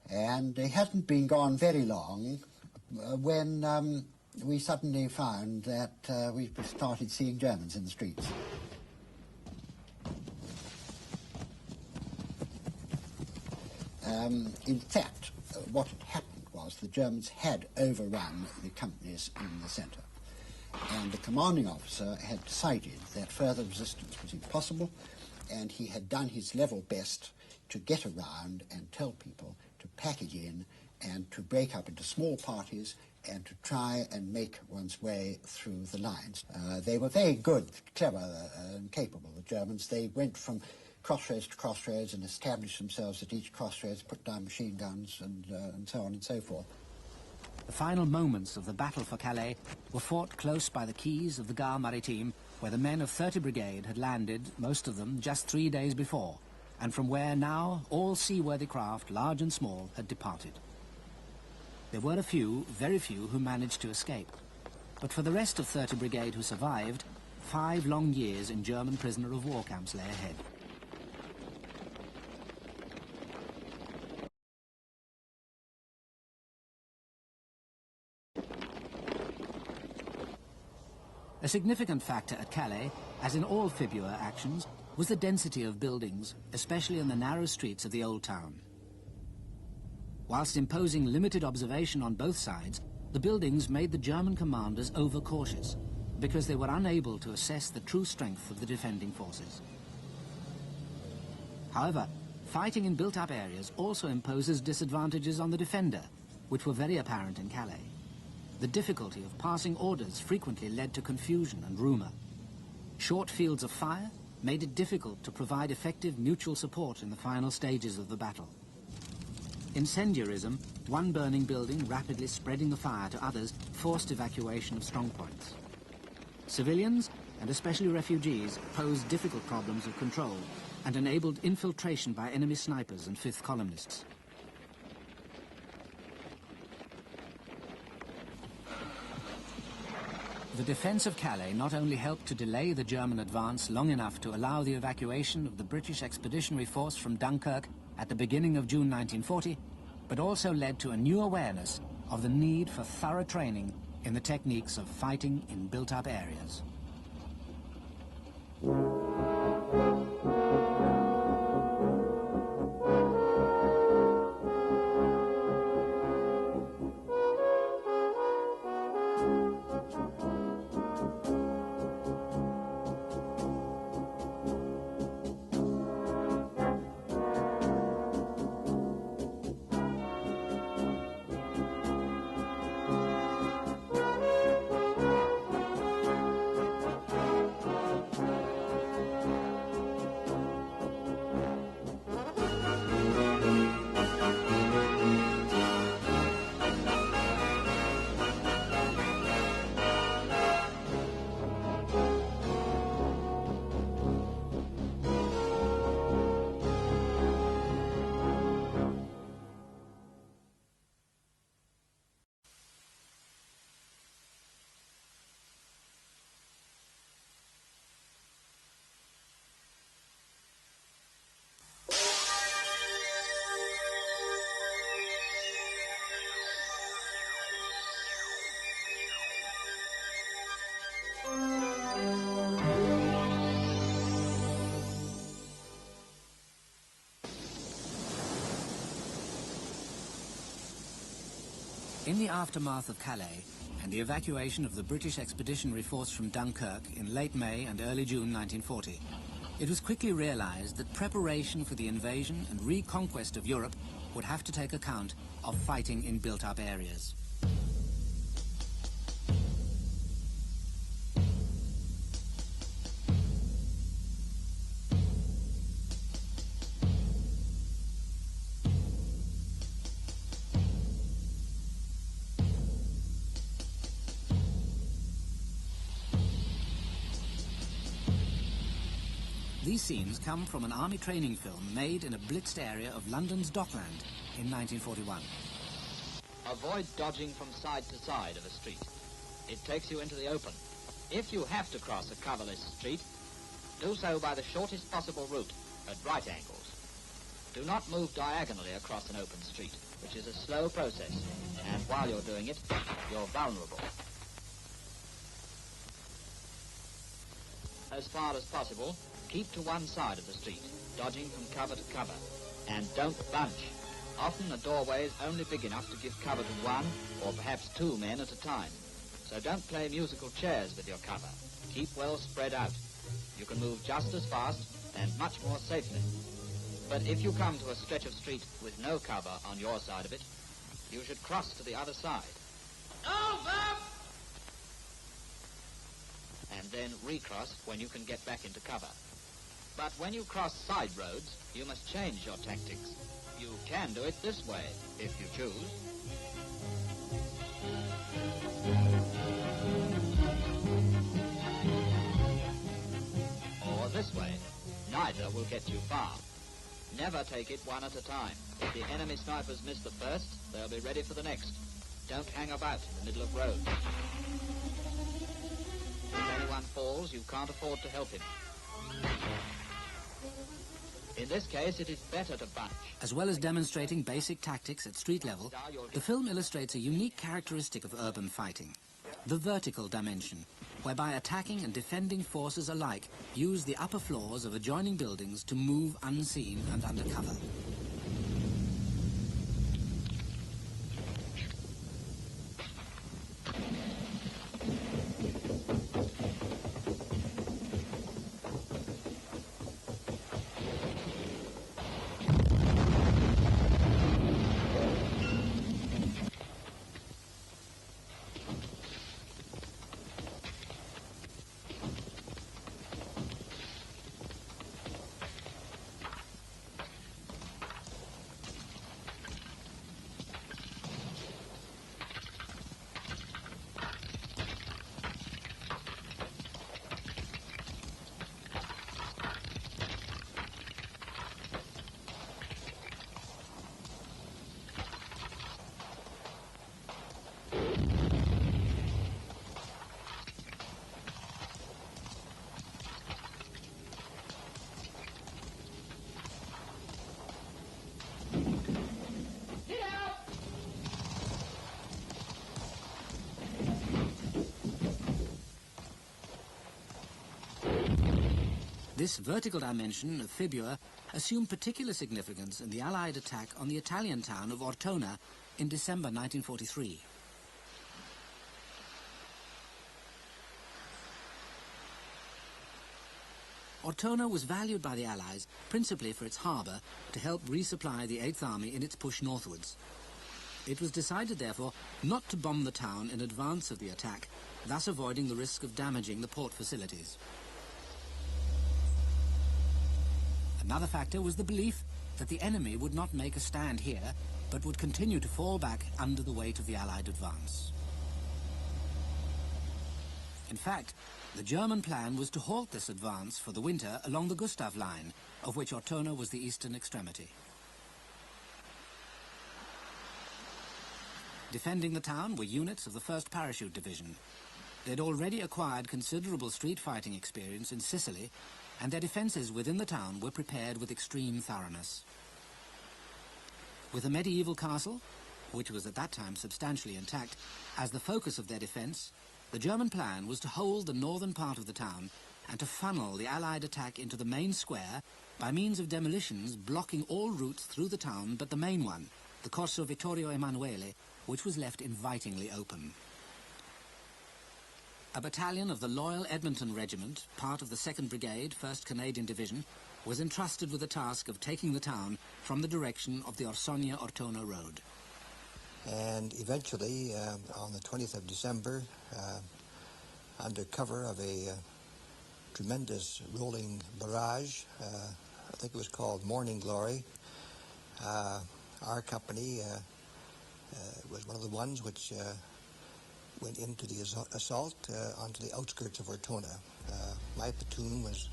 And he hadn't been gone very long when we suddenly found that we started seeing Germans in the streets. In fact, what had happened was the Germans had overrun the companies in the centre. And the commanding officer had decided that further resistance was impossible, and he had done his level best to get around and tell people to pack it in and to break up into small parties and to try and make one's way through the lines. They were very good, clever and capable, the Germans. They went from crossroads to crossroads and established themselves at each crossroads, put down machine guns and so on and so forth. The final moments of the battle for Calais were fought close by the quays of the Gare Maritime, where the men of 30 Brigade had landed, most of them, just 3 days before, and from where now all seaworthy craft, large and small, had departed. There were a few, very few, who managed to escape, but for the rest of 30 Brigade who survived, 5 long years in German prisoner of war camps lay ahead. A significant factor at Calais, as in all Fibua actions, was the density of buildings, especially in the narrow streets of the Old Town. Whilst imposing limited observation on both sides, the buildings made the German commanders overcautious, because they were unable to assess the true strength of the defending forces. However, fighting in built-up areas also imposes disadvantages on the defender, which were very apparent in Calais. The difficulty of passing orders frequently led to confusion and rumour. Short fields of fire made it difficult to provide effective mutual support in the final stages of the battle. Incendiarism, one burning building rapidly spreading the fire to others, forced evacuation of strongpoints. Civilians, and especially refugees, posed difficult problems of control and enabled infiltration by enemy snipers and fifth columnists. The defence of Calais not only helped to delay the German advance long enough to allow the evacuation of the British Expeditionary Force from Dunkirk at the beginning of June 1940, but also led to a new awareness of the need for thorough training in the techniques of fighting in built-up areas. In the aftermath of Calais and the evacuation of the British Expeditionary Force from Dunkirk in late May and early June 1940, it was quickly realized that preparation for the invasion and reconquest of Europe would have to take account of fighting in built-up areas. These scenes come from an army training film made in a blitzed area of London's Dockland in 1941. Avoid dodging from side to side of a street. It takes you into the open. If you have to cross a coverless street, do so by the shortest possible route at right angles. Do not move diagonally across an open street, which is a slow process, and while you're doing it, you're vulnerable. As far as possible, keep to one side of the street, dodging from cover to cover. And don't bunch. Often a doorway is only big enough to give cover to one or perhaps two men at a time. So don't play musical chairs with your cover. Keep well spread out. You can move just as fast and much more safely. But if you come to a stretch of street with no cover on your side of it, you should cross to the other side. Over! And then recross when you can get back into cover. But when you cross side roads, you must change your tactics. You can do it this way, if you choose. Or this way. Neither will get you far. Never take it one at a time. If the enemy snipers miss the first, they'll be ready for the next. Don't hang about in the middle of road. If anyone falls, you can't afford to help him. In this case, it is better to bunch. As well as demonstrating basic tactics at street level, the film illustrates a unique characteristic of urban fighting, the vertical dimension, whereby attacking and defending forces alike use the upper floors of adjoining buildings to move unseen and under cover. This vertical dimension of fibula assumed particular significance in the Allied attack on the Italian town of Ortona in December 1943. Ortona was valued by the Allies principally for its harbour to help resupply the Eighth Army in its push northwards. It was decided, therefore, not to bomb the town in advance of the attack, thus avoiding the risk of damaging the port facilities. Another factor was the belief that the enemy would not make a stand here, but would continue to fall back under the weight of the Allied advance. In fact, the German plan was to halt this advance for the winter along the Gustav Line, of which Ortona was the eastern extremity. Defending the town were units of the 1st Parachute Division. They'd already acquired considerable street fighting experience in Sicily, and their defences within the town were prepared with extreme thoroughness. With a medieval castle, which was at that time substantially intact, as the focus of their defence, the German plan was to hold the northern part of the town and to funnel the Allied attack into the main square by means of demolitions blocking all routes through the town but the main one, the Corso Vittorio Emanuele, which was left invitingly open. A battalion of the Loyal Edmonton Regiment, part of the 2nd Brigade, 1st Canadian Division, was entrusted with the task of taking the town from the direction of the Orsonia-Ortona road. And eventually, on the 20th of December, under cover of a tremendous rolling barrage, I think it was called Morning Glory, our company was one of the ones which went into the assault onto the outskirts of Ortona. My platoon was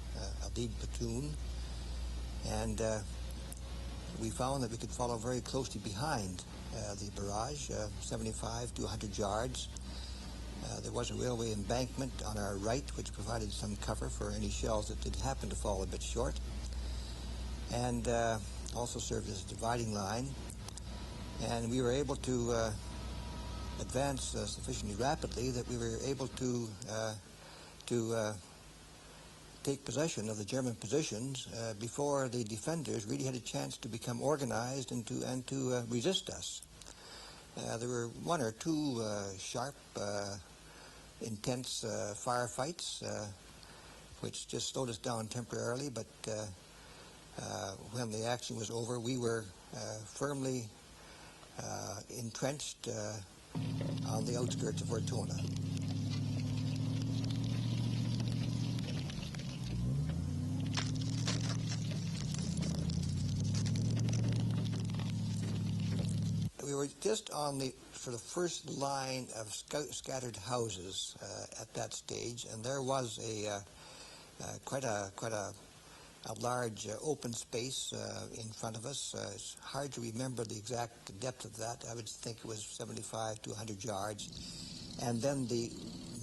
a lead platoon, and we found that we could follow very closely behind the barrage, 75 to 100 yards. There was a railway embankment on our right which provided some cover for any shells that did happen to fall a bit short, and also served as a dividing line. And we were able to advance sufficiently rapidly that we were able to take possession of the German positions before the defenders really had a chance to become organized and to resist us. There were one or two sharp, intense firefights, which just slowed us down temporarily, but when the action was over, we were firmly entrenched on the outskirts of Ortona. We were just on the sort of first line of scattered houses at that stage, and there was quite a large open space in front of us. It's hard to remember the exact depth of that. I would think it was 75 to 100 yards. And then the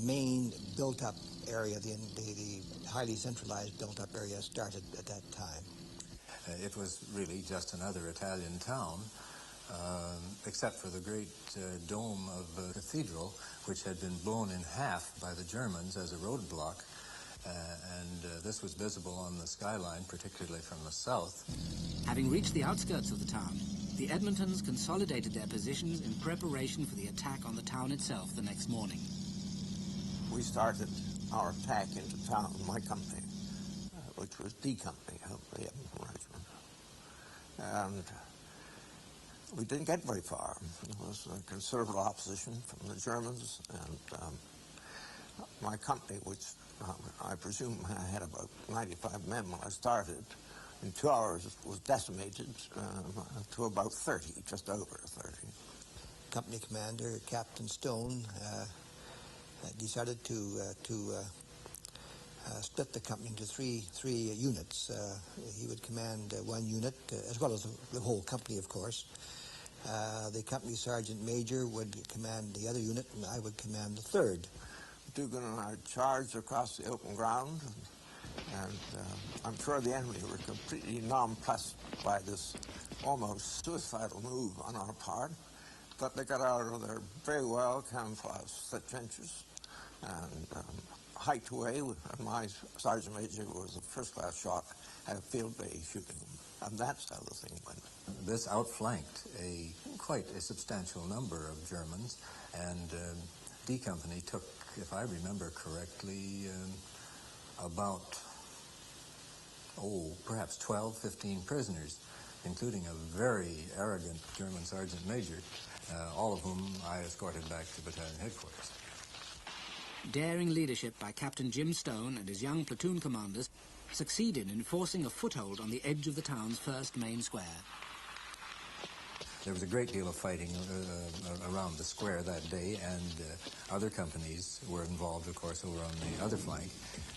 main built-up area, the highly centralized built-up area started at that time. It was really just another Italian town, except for the great dome of the cathedral, which had been blown in half by the Germans as a roadblock. And this was visible on the skyline, particularly from the south. Having reached the outskirts of the town, the Edmontons consolidated their positions in preparation for the attack on the town itself the next morning. We started our attack into town, my company, which was D Company of the Edmonton Regiment. And we didn't get very far. There was a considerable opposition from the Germans, and my company, which I presume I had about 95 men when I started, in 2 hours was decimated to about 30, just over 30. Company commander Captain Stone decided to split the company into three units. He would command one unit, as well as the whole company, of course. The company sergeant major would command the other unit, and I would command the third. Dugan and I charged across the open ground, and I'm sure the enemy were completely nonplussed by this almost suicidal move on our part, but they got out of their very well camouflaged trenches and hiked away, and my sergeant major was a first-class shot, had a field day shooting them. And that's how the thing went. This outflanked quite a substantial number of Germans, and D Company took, if I remember correctly, about, perhaps 12, 15 prisoners, including a very arrogant German sergeant major, all of whom I escorted back to battalion headquarters. Daring leadership by Captain Jim Stone and his young platoon commanders succeeded in forcing a foothold on the edge of the town's first main square. There was a great deal of fighting around the square that day, and other companies were involved, of course, over on the other flank.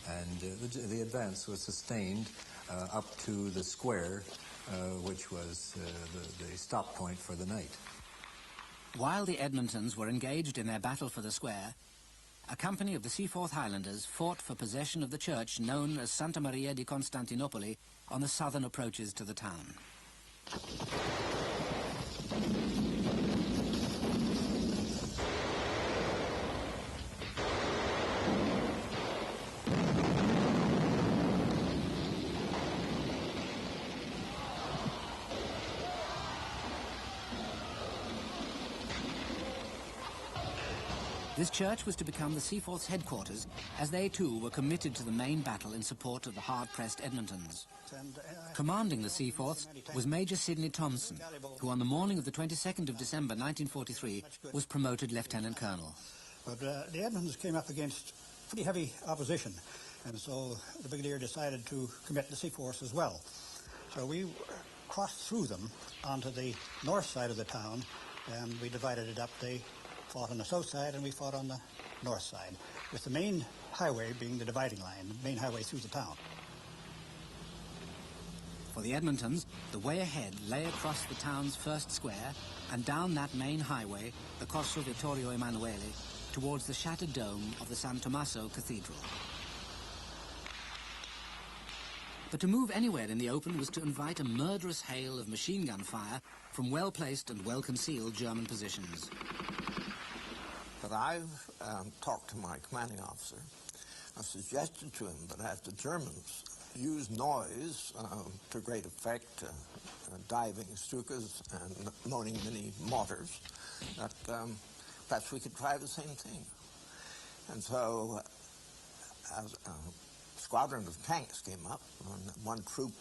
And the advance was sustained up to the square, which was the stop point for the night. While the Edmontons were engaged in their battle for the square, a company of the Seaforth Highlanders fought for possession of the church known as Santa Maria di Costantinopoli on the southern approaches to the town. This church was to become the Seaforth's headquarters, as they too were committed to the main battle in support of the hard-pressed Edmontons. Commanding the Seaforths was Major Sidney Thompson, who on the morning of the 22nd of December 1943 was promoted Lieutenant Colonel. But the Edmontons came up against pretty heavy opposition, and so the brigadier decided to commit the Seaforths as well. So we crossed through them onto the north side of the town, and we divided it up. They fought on the south side and we fought on the north side, with the main highway being the dividing line, the main highway through the town. For the Edmontons, the way ahead lay across the town's first square and down that main highway, the Corso Vittorio Emanuele, towards the shattered dome of the San Tommaso Cathedral. But to move anywhere in the open was to invite a murderous hail of machine gun fire from well-placed and well-concealed German positions. But I've talked to my commanding officer. I suggested to him that as the Germans use noise to great effect, diving Stukas and moaning mini mortars, that perhaps we could try the same thing. And so as a squadron of tanks came up, and one troop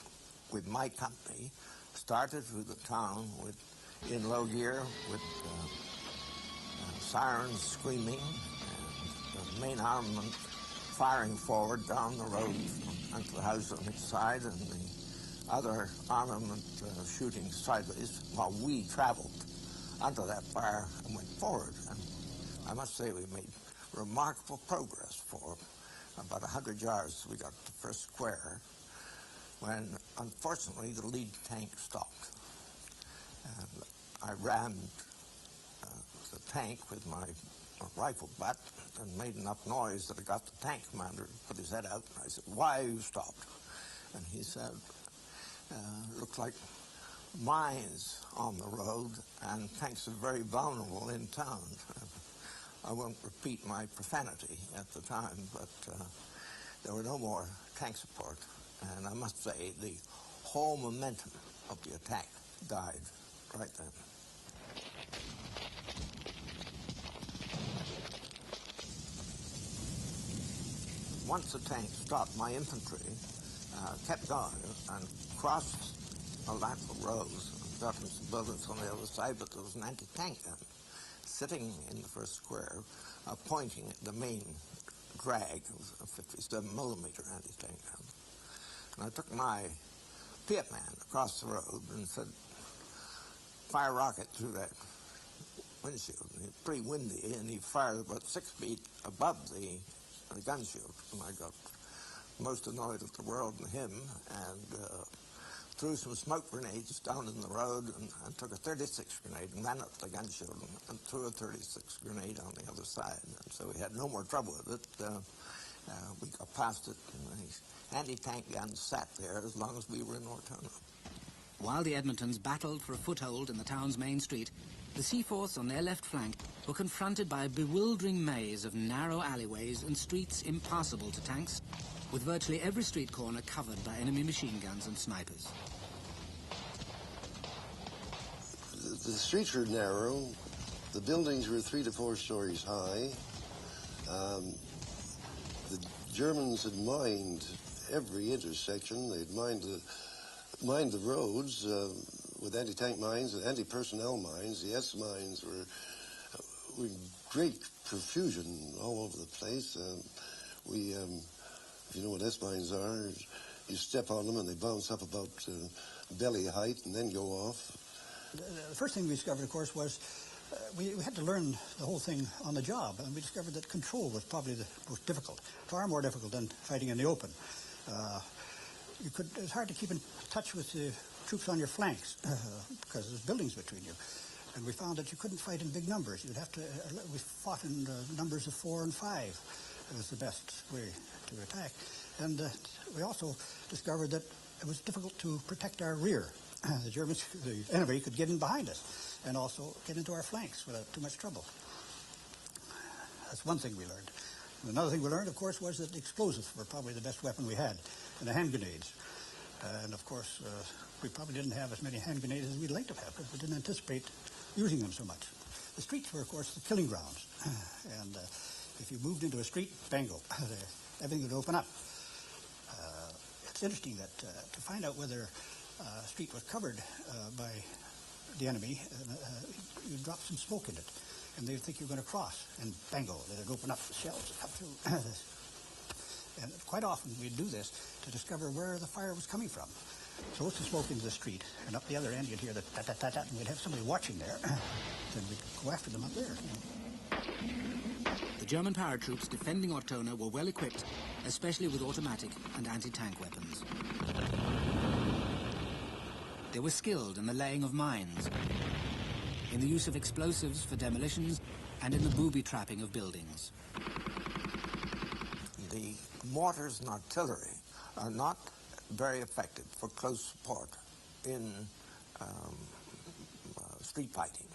with my company started through the town in low gear with sirens screaming and the main armament firing forward down the road onto the house on its side, and the other armament shooting sideways while we traveled onto that fire and went forward. And I must say we made remarkable progress for about 100 yards. We got to the first square when, unfortunately, the lead tank stopped. And I rammed the tank with my rifle butt and made enough noise that I got the tank commander to put his head out. And I said, "Why you stopped?" And he said, "Looks like mines on the road, and tanks are very vulnerable in town." I won't repeat my profanity at the time, but there were no more tank support. And I must say, the whole momentum of the attack died right then. Once the tank stopped, my infantry kept going and crossed a lateral rows and got into some buildings on the other side, but there was an anti-tank gun sitting in the first square, pointing at the main drag. It was a 57-millimeter anti-tank gun. And I took my Fiat man across the road and said, "Fire a rocket through that windshield." And it was pretty windy, and he fired about 6 feet above the gun shield. And I got most annoyed at the world and him, and threw some smoke grenades down in the road and took a 36 grenade and ran up the gun shield and threw a 36 grenade on the other side. And so we had no more trouble with it. We got past it, and the anti-tank guns sat there as long as we were in Ortona. While the Edmontons battled for a foothold in the town's main street, The Seaforths on their left flank were confronted by a bewildering maze of narrow alleyways and streets impassable to tanks, with virtually every street corner covered by enemy machine guns and snipers. The streets were narrow. The buildings were 3 to 4 stories high. The Germans had mined every intersection. They'd mined the roads with anti-tank mines and anti-personnel mines. The S mines were in great profusion all over the place. If you know what S mines are, you step on them and they bounce up about belly height and then go off. The first thing we discovered, of course, was we had to learn the whole thing on the job, and we discovered that control was probably the most difficult, far more difficult than fighting in the open. It was hard to keep in touch with the troops on your flanks because there's buildings between you. And we found that you couldn't fight in big numbers. You'd have to, we fought in numbers of 4 and 5. It was the best way to attack. And we also discovered that it was difficult to protect our rear. The enemy could get in behind us and also get into our flanks without too much trouble. That's one thing we learned. And another thing we learned, of course, was that the explosives were probably the best weapon we had, and the hand grenades. And of course, we probably didn't have as many hand grenades as we'd like to have because we didn't anticipate using them so much. The streets were, of course, the killing grounds. And if you moved into a street, bango, everything would open up. It's interesting that to find out whether a street was covered by the enemy, you drop some smoke in it, and they'd think you're going to cross, and bango, they'd open up, the shells would come through. And quite often we'd do this to discover where the fire was coming from. So let's smoke into the street, and up the other end you'd hear the tat-tat-tat-tat, and we'd have somebody watching there. Then we'd go after them up there. The German paratroops defending Ortona were well equipped, especially with automatic and anti-tank weapons. They were skilled in the laying of mines, in the use of explosives for demolitions, and in the booby-trapping of buildings. The mortars and artillery are not very effective for close support in street fighting.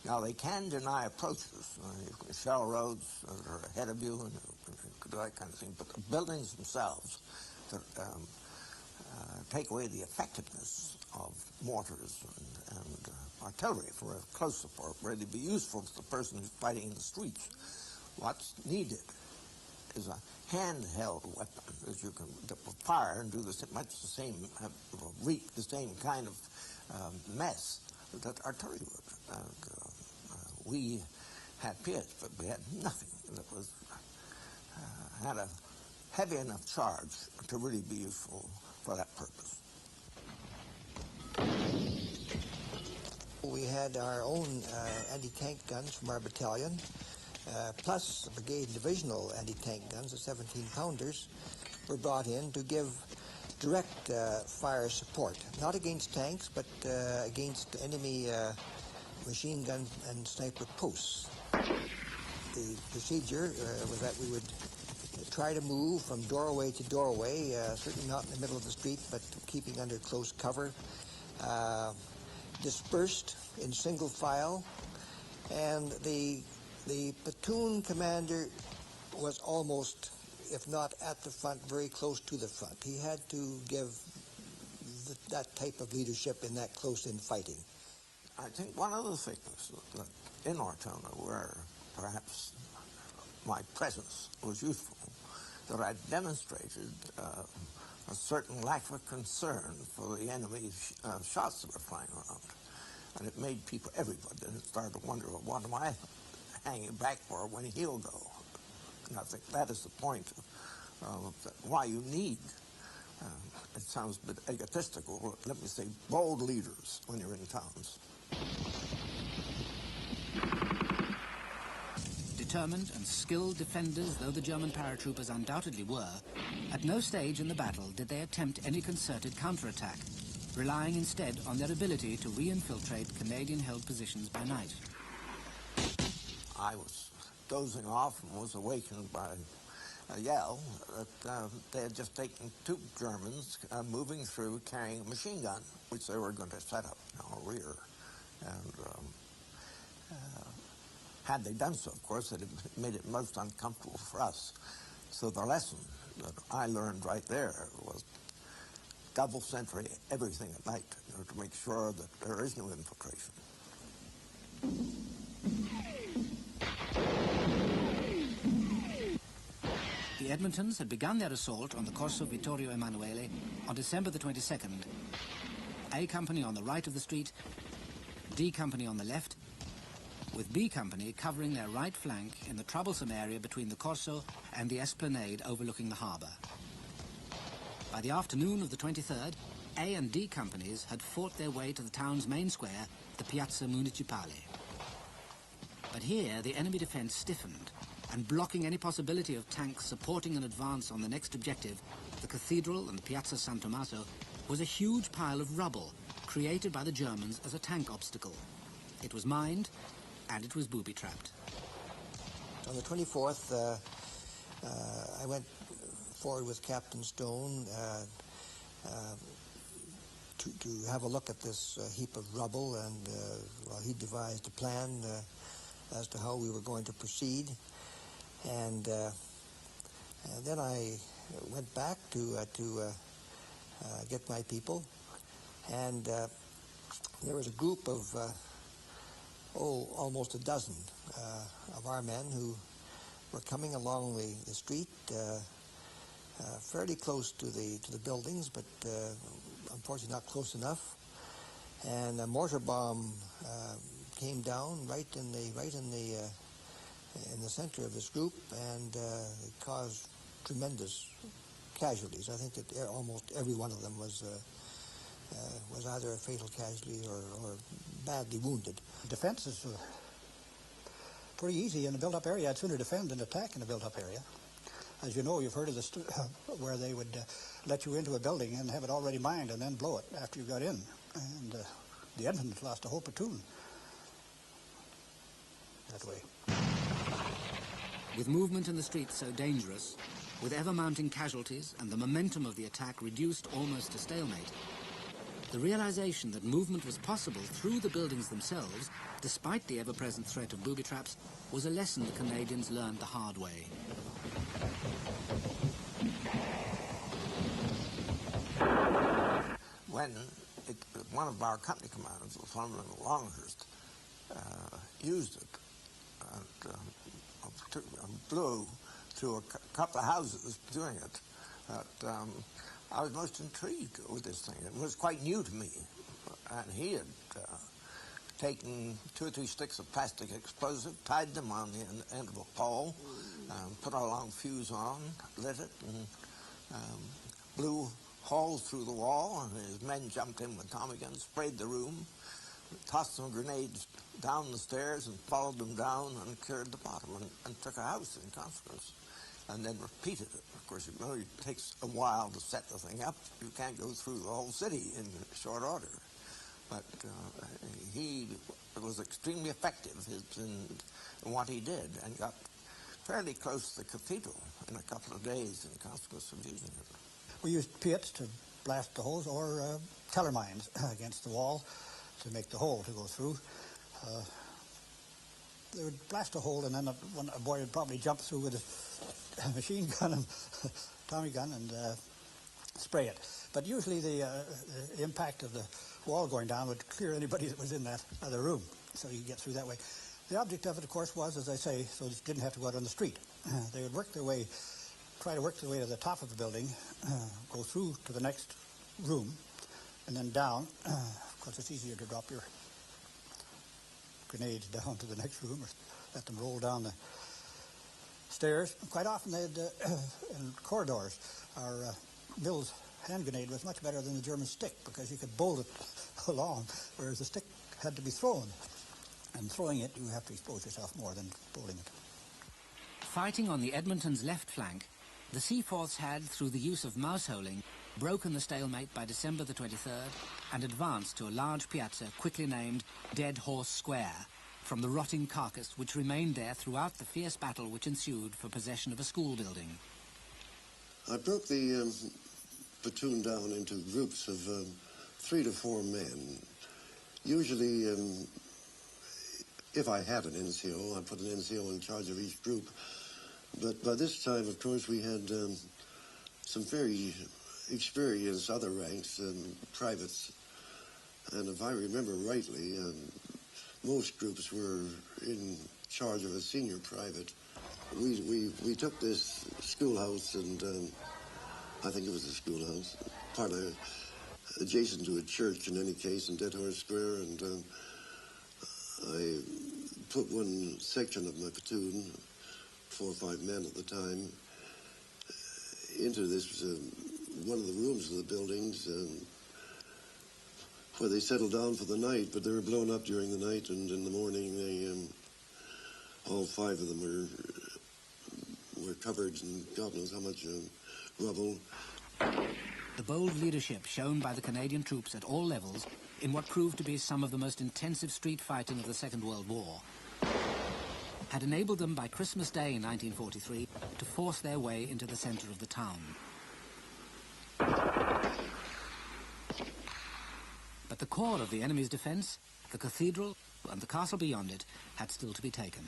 Now, they can deny approaches. You can shell roads that are ahead of you and do that kind of thing, but the buildings themselves that take away the effectiveness of mortars and artillery for a close support, where they'd be useful to the person who's fighting in the streets. What's needed is a handheld weapon that you can fire and do much the same, wreak the same kind of mess that artillery would. We had Pierce, but we had nothing that was had a heavy enough charge to really be useful for that purpose. We had our own anti-tank guns from our battalion, plus brigade and divisional anti-tank guns, the 17-pounders, were brought in to give direct fire support, not against tanks, but against enemy machine gun and sniper posts. The procedure was that we would try to move from doorway to doorway, certainly not in the middle of the street, but keeping under close cover, dispersed in single file, and the platoon commander was almost, if not at the front, very close to the front. He had to give that type of leadership in that close-in fighting. I think one of the things that in Ortona where perhaps my presence was useful, that I demonstrated a certain lack of concern for the enemy's shots that were flying around. And it made people, everybody, started to wonder, well, what am I hanging back for when he'll go? And I think that is the point of why you need, it sounds a bit egotistical, let me say, bold leaders when you're in towns. Determined and skilled defenders though the German paratroopers undoubtedly were, at no stage in the battle did they attempt any concerted counterattack, relying instead on their ability to re-infiltrate Canadian-held positions by night. I was dozing off and was awakened by a yell that they had just taken 2 Germans moving through carrying a machine gun, which they were going to set up in our rear. And Had they done so, of course, it made it most uncomfortable for us. So the lesson that I learned right there was double sentry everything at night to make sure that there is no infiltration. The Edmontons had begun their assault on the Corso Vittorio Emanuele on December the 22nd. A Company on the right of the street, D Company on the left, with B Company covering their right flank in the troublesome area between the Corso and the esplanade overlooking the harbour. By the afternoon of the 23rd, A and D Companies had fought their way to the town's main square, the Piazza Municipale. But here the enemy defence stiffened, and blocking any possibility of tanks supporting an advance on the next objective, the cathedral and Piazza San Tommaso, was a huge pile of rubble created by the Germans as a tank obstacle. It was mined, and it was booby-trapped. On the 24th, I went forward with Captain Stone to have a look at this heap of rubble, and well, he devised a plan as to how we were going to proceed. And then I went back to get my people, and there was a group of almost a dozen of our men who were coming along the street, fairly close to the buildings, but unfortunately not close enough. And a mortar bomb came down right in the center of this group, and it caused tremendous casualties. I think that almost every one of them was either a fatal casualty or badly wounded. Defense is pretty easy in a built-up area. I'd sooner defend than attack in a built-up area. As you know, you've heard of this where they would let you into a building and have it already mined and then blow it after you got in. And the Edmontons lost a whole platoon that way. With movement in the streets so dangerous, with ever-mounting casualties and the momentum of the attack reduced almost to stalemate, the realization that movement was possible through the buildings themselves, despite the ever-present threat of booby traps, was a lesson the Canadians learned the hard way. When one of our company commanders, Solomon Longhurst, used it and blew through a couple of houses doing it, I was most intrigued with this thing. It was quite new to me, and he had taken 2 or 3 sticks of plastic explosive, tied them on the end of a pole, put a long fuse on, lit it, and blew holes through the wall, and his men jumped in with Tommy guns, sprayed the room, tossed some grenades down the stairs and followed them down and cleared the bottom and took a house in consequence, and then repeated it. Of course, you know, it takes a while to set the thing up. You can't go through the whole city in short order. But he was extremely effective in what he did, and got fairly close to the cathedral in a couple of days in consequence of using it. We used pits to blast the holes, or teller mines against the wall to make the hole to go through. They would blast a hole, and then a boy would probably jump through with a machine gun and Tommy gun and spray it. But usually the impact of the wall going down would clear anybody that was in that other room, so you get through that way. The object of it, of course, was, as I say, so they didn't have to go out on the street. They would try to work their way to the top of the building, go through to the next room, and then down. Of course, it's easier to drop your grenades down to the next room, or let them roll down the stairs. Quite often they'd, in corridors, our Mills hand grenade was much better than the German stick, because you could bowl it along, whereas the stick had to be thrown. And throwing it, you have to expose yourself more than bowling it. Fighting on the Edmontons' left flank, the Seaforths had, through the use of mouse-holing, broken the stalemate by December the 23rd and advanced to a large piazza quickly named Dead Horse Square, from the rotting carcass which remained there throughout the fierce battle which ensued for possession of a school building. I broke the platoon down into groups of 3 to 4 men. Usually if I had an NCO, I'd put an NCO in charge of each group. But by this time, of course, we had some very experienced other ranks and privates. And if I remember rightly, most groups were in charge of a senior private. We took this schoolhouse, and I think it was a schoolhouse, part of adjacent to a church in any case in Dead Horse Square, and I put one section of my platoon, 4 or 5 men at the time, into this one of the rooms of the buildings where they settled down for the night, but they were blown up during the night, and in the morning they all 5 of them were covered in God knows how much rubble. The bold leadership shown by the Canadian troops at all levels in what proved to be some of the most intensive street fighting of the Second World War had enabled them by Christmas Day in 1943 to force their way into the center of the town. But the core of the enemy's defense, the cathedral and the castle beyond it, had still to be taken.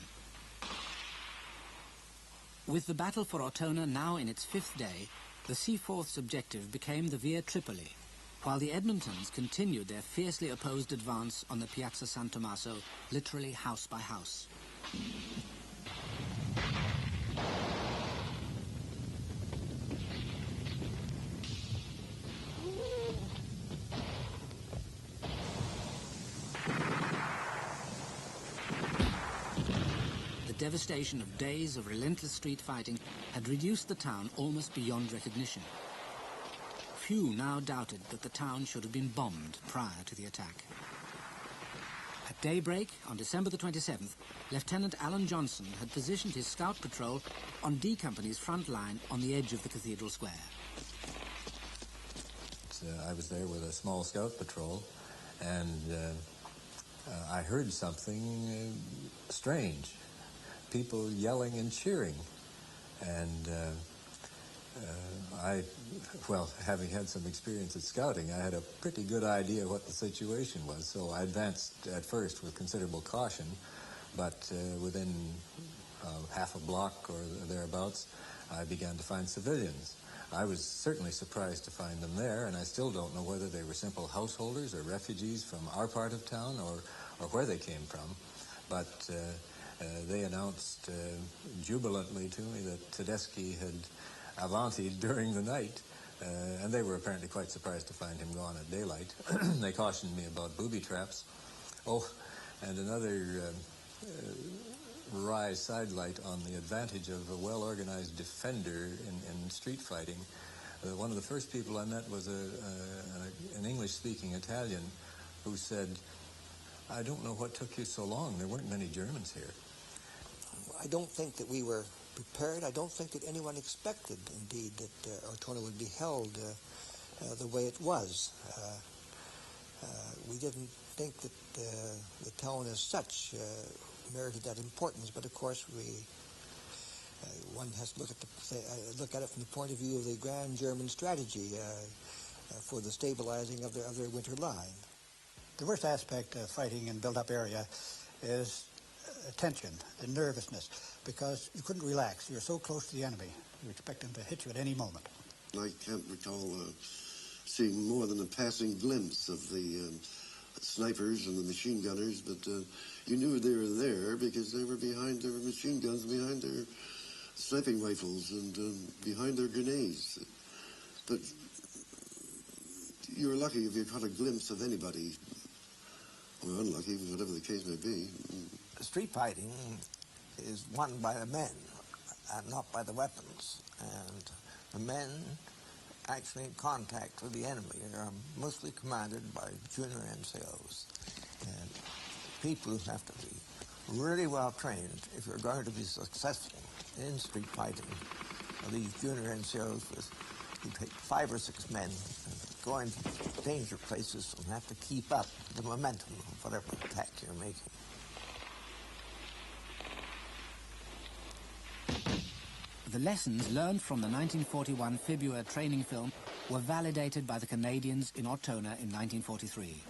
With the battle for Ortona now in its 5th day, the Seaforth's objective became the Via Tripoli, while the Edmontons continued their fiercely opposed advance on the Piazza San Tommaso, literally house by house. The devastation of days of relentless street fighting had reduced the town almost beyond recognition. Few now doubted that the town should have been bombed prior to the attack. At daybreak, on December the 27th, Lieutenant Alan Johnson had positioned his scout patrol on D Company's front line on the edge of the cathedral square. I was there with a small scout patrol, and I heard something strange. People yelling and cheering. And having had some experience at scouting, I had a pretty good idea what the situation was. So I advanced at first with considerable caution, but within half a block or thereabouts, I began to find civilians. I was certainly surprised to find them there, and I still don't know whether they were simple householders or refugees from our part of town or where they came from. But they announced jubilantly to me that Tedeschi had avantied during the night, and they were apparently quite surprised to find him gone at daylight. They cautioned me about booby traps. Oh, and another wry sidelight on the advantage of a well-organized defender in street fighting. One of the first people I met was an English-speaking Italian who said, "I don't know what took you so long. There weren't many Germans here." I don't think that we were prepared. I don't think that anyone expected, indeed, that Ortona would be held the way it was. We didn't think that the town as such merited that importance, but of course one has to look at it from the point of view of the grand German strategy for the stabilizing of their winter line. The worst aspect of fighting in built-up area is tension and nervousness, because you couldn't relax. You're so close to the enemy. You expect them to hit you at any moment. I can't recall seeing more than a passing glimpse of the snipers and the machine gunners, but you knew they were there because they were behind their machine guns, behind their sniping rifles, and behind their grenades. But you were lucky if you caught a glimpse of anybody, or unlucky, whatever the case may be. Street fighting is won by the men and not by the weapons. And the men actually in contact with the enemy are mostly commanded by junior NCOs. And people have to be really well trained if you're going to be successful in street fighting. These junior NCOs who take 5 or 6 men and go into danger places and have to keep up the momentum of whatever attack you're making. The lessons learned from the 1941 Fibua training film were validated by the Canadians in Ortona in 1943.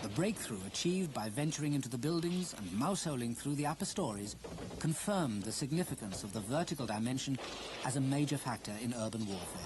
The breakthrough achieved by venturing into the buildings and mouseholing through the upper stories confirmed the significance of the vertical dimension as a major factor in urban warfare.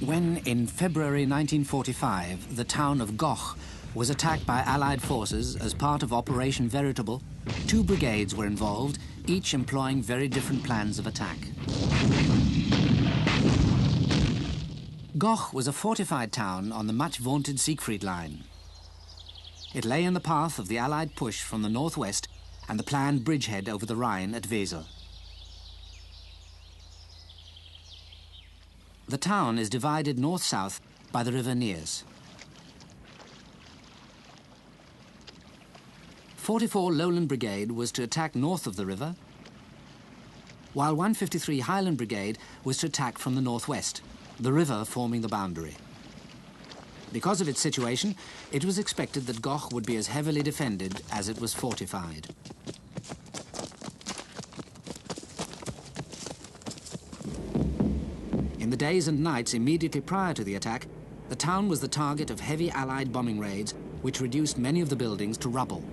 When, in February 1945, the town of Goch was attacked by Allied forces as part of Operation Veritable, 2 brigades were involved, each employing very different plans of attack. Goch was a fortified town on the much-vaunted Siegfried Line. It lay in the path of the Allied push from the northwest and the planned bridgehead over the Rhine at Wesel. The town is divided north-south by the River Neers. 44 Lowland Brigade was to attack north of the river, while 153 Highland Brigade was to attack from the northwest, the river forming the boundary. Because of its situation, it was expected that Goch would be as heavily defended as it was fortified. In the days and nights immediately prior to the attack, the town was the target of heavy Allied bombing raids, which reduced many of the buildings to rubble.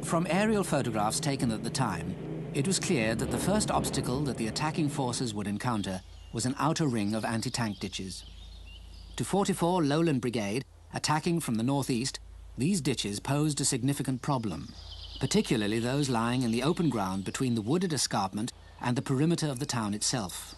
From aerial photographs taken at the time, it was clear that the first obstacle that the attacking forces would encounter was an outer ring of anti-tank ditches. To 44 Lowland Brigade, attacking from the northeast, these ditches posed a significant problem, particularly those lying in the open ground between the wooded escarpment and the perimeter of the town itself.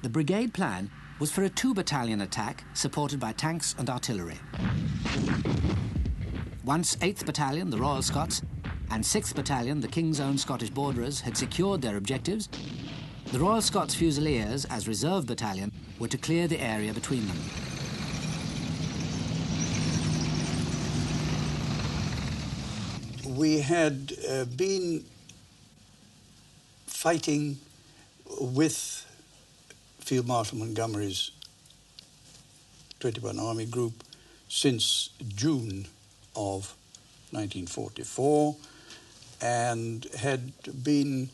The brigade plan was for a 2-battalion attack supported by tanks and artillery. Once 8th Battalion, the Royal Scots, and 6th Battalion, the King's Own Scottish Borderers, had secured their objectives, the Royal Scots Fusiliers, as reserve battalion, were to clear the area between them. We had been fighting with Field Marshal Montgomery's 21 Army Group since June of 1944 and had been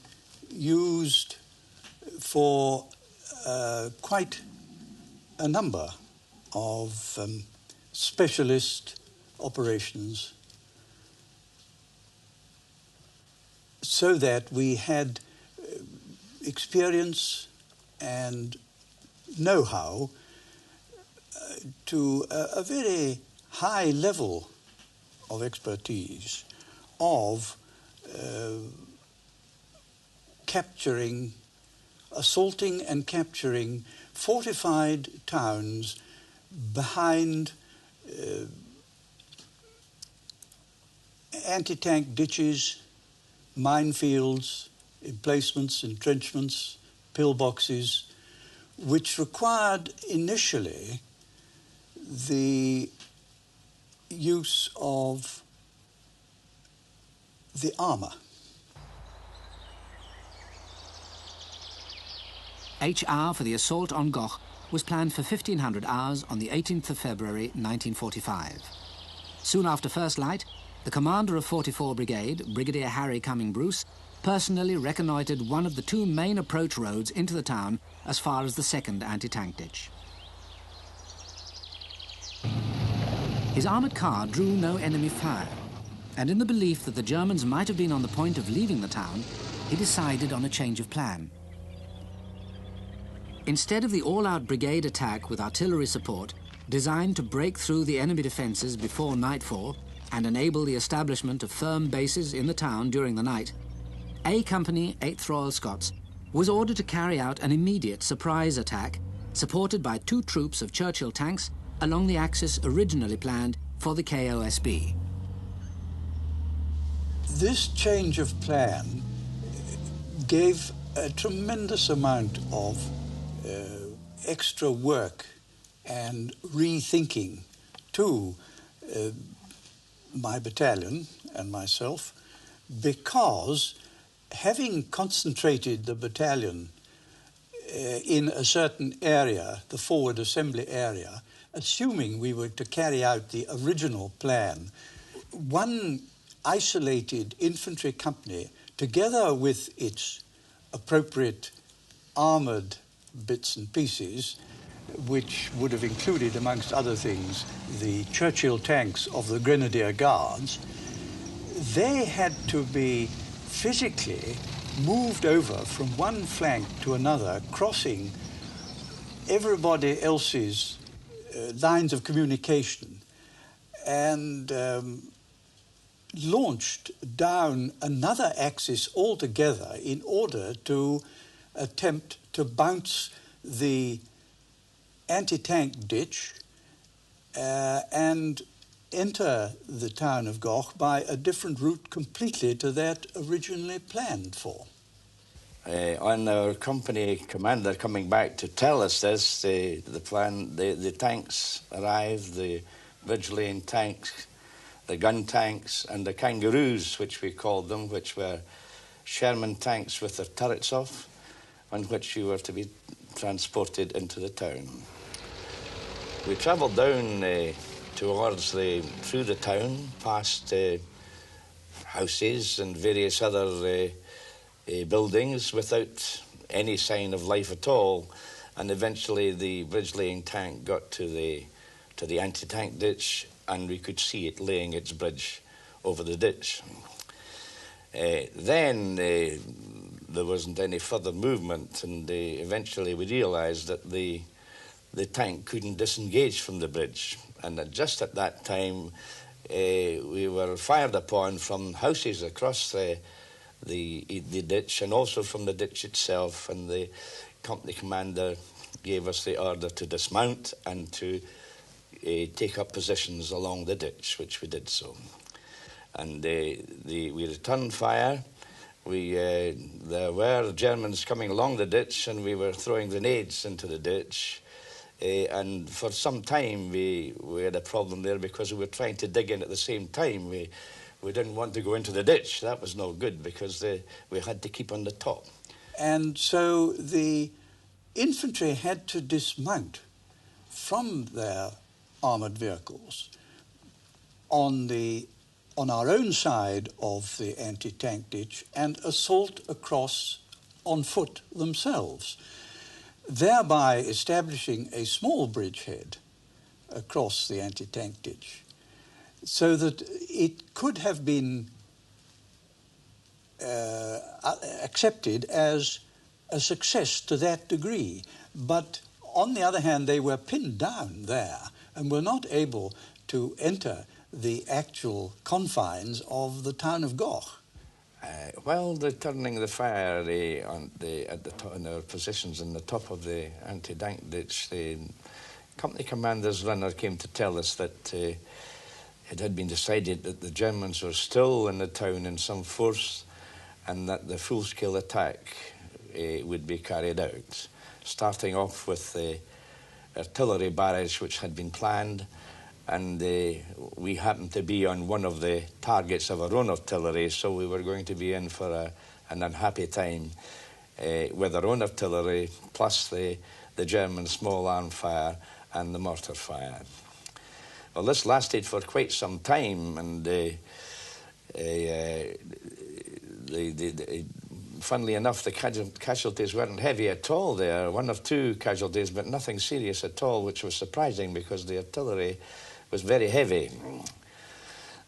used for quite a number of specialist operations, so that we had experience and know-how to a very high level of expertise of assaulting and capturing fortified towns behind anti-tank ditches, minefields, emplacements, entrenchments, pillboxes, which required initially the use of the armour. HR for the assault on Goch was planned for 1500 hours on the 18th of February 1945. Soon after first light, the commander of 44 Brigade, Brigadier Harry Cumming Bruce, personally reconnoitred one of the two main approach roads into the town as far as the second anti-tank ditch. His armoured car drew no enemy fire, and in the belief that the Germans might have been on the point of leaving the town, he decided on a change of plan. Instead of the all-out brigade attack with artillery support, designed to break through the enemy defences before nightfall and enable the establishment of firm bases in the town during the night, A Company, 8th Royal Scots, was ordered to carry out an immediate surprise attack, supported by 2 troops of Churchill tanks along the axis originally planned for the KOSB. This change of plan gave a tremendous amount of extra work and rethinking to my battalion and myself, because having concentrated the battalion in a certain area, the forward assembly area, assuming we were to carry out the original plan, one isolated infantry company, together with its appropriate armoured bits and pieces, which would have included, amongst other things, the Churchill tanks of the Grenadier Guards, they had to be physically moved over from one flank to another, crossing everybody else's lines of communication, and launched down another axis altogether in order to attempt to bounce the anti-tank ditch and enter the town of Goch by a different route completely to that originally planned for. On our company commander coming back to tell us this, the tanks arrived, the Ridge Lane tanks, the gun tanks, and the kangaroos, which we called them, which were Sherman tanks with their turrets off, on which you were to be transported into the town. We travelled down through the town, past houses and various other buildings without any sign of life at all, and eventually the Ridge Lane tank got to the anti-tank ditch, and we could see it laying its bridge over the ditch. Then there wasn't any further movement, and eventually we realised that the tank couldn't disengage from the bridge, and just at that time we were fired upon from houses across the ditch, and also from the ditch itself, and the company commander gave us the order to dismount and to take up positions along the ditch, which we did so. And we returned fire. There were Germans coming along the ditch, and we were throwing grenades into the ditch. And for some time we had a problem there because we were trying to dig in at the same time. We didn't want to go into the ditch. That was no good because we had to keep on the top. And so the infantry had to dismount from their armoured vehicles on our own side of the anti-tank ditch and assault across on foot themselves, thereby establishing a small bridgehead across the anti-tank ditch, so that it could have been accepted as a success to that degree. But on the other hand, they were pinned down there and were not able to enter the actual confines of the town of Goch. While turning the fire on our positions in the top of the anti-tank ditch, the company commander's runner came to tell us that it had been decided that the Germans were still in the town in some force and that the full-scale attack would be carried out, starting off with the artillery barrage which had been planned, and we happened to be on one of the targets of our own artillery, so we were going to be in for an unhappy time with our own artillery, plus the German small arm fire and the mortar fire. Well, this lasted for quite some time, and funnily enough, the casualties weren't heavy at all there. One or two casualties, but nothing serious at all, which was surprising because the artillery was very heavy.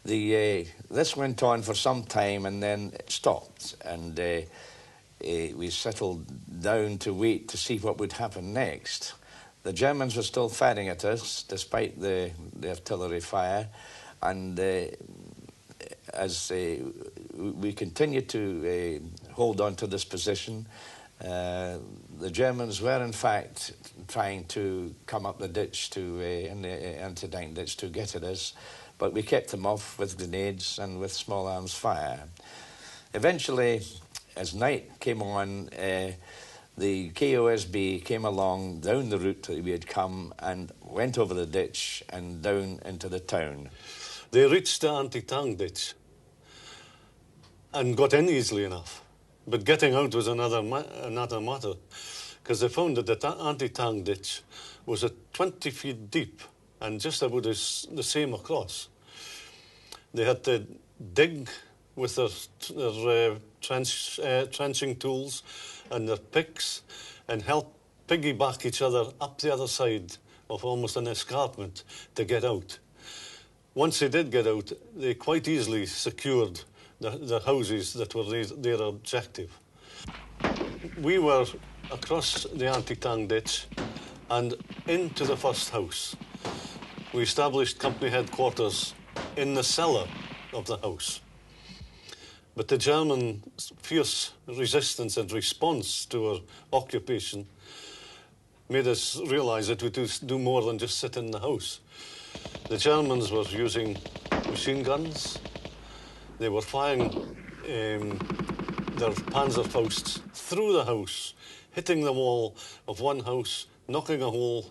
This went on for some time and then it stopped, and we settled down to wait to see what would happen next. The Germans were still firing at us despite the artillery fire, and as we continued to hold on to this position, the Germans were in fact trying to come up the ditch in the anti-tank ditch to get at us, but we kept them off with grenades and with small arms fire. Eventually, as night came on, the KOSB came along down the route that we had come and went over the ditch and down into the town. They reached the anti-tank ditch and got in easily enough, but getting out was another matter, because they found that the anti-tank ditch was 20 feet deep and just about the same across. They had to dig with their trenching tools and their picks and help piggyback each other up the other side of almost an escarpment to get out. Once they did get out, they quite easily secured the houses that were their objective. We were across the anti-tank ditch and into the first house. We established company headquarters in the cellar of the house. But the German fierce resistance and response to our occupation made us realise that we do more than just sit in the house. The Germans were using machine guns. They were firing their Panzerfausts through the house, hitting the wall of one house, knocking a hole,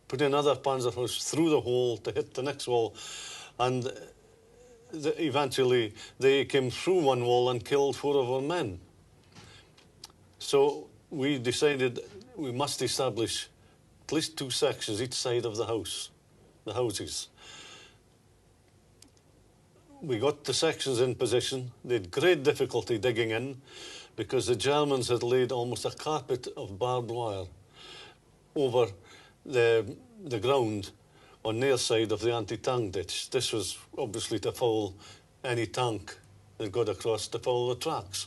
putting another Panzerfaust through the hole to hit the next wall, and eventually they came through one wall and killed 4 of our men. So we decided we must establish at least 2 sections each side of the house, the houses. We got the sections in position. They had great difficulty digging in because the Germans had laid almost a carpet of barbed wire over the ground on their side of the anti-tank ditch. This was obviously to foul any tank that got across, to foul the tracks.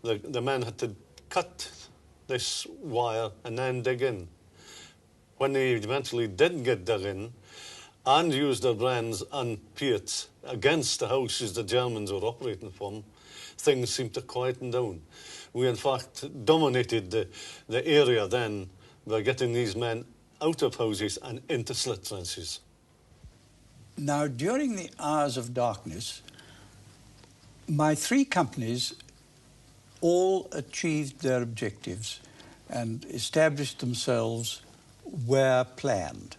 The men had to cut this wire and then dig in. When they eventually did get dug in and used their Brenns and Piets against the houses the Germans were operating from, things seemed to quieten down. We, in fact, dominated the area then by getting these men out of houses and into slit trenches. Now, during the hours of darkness, my 3 companies all achieved their objectives and established themselves where planned.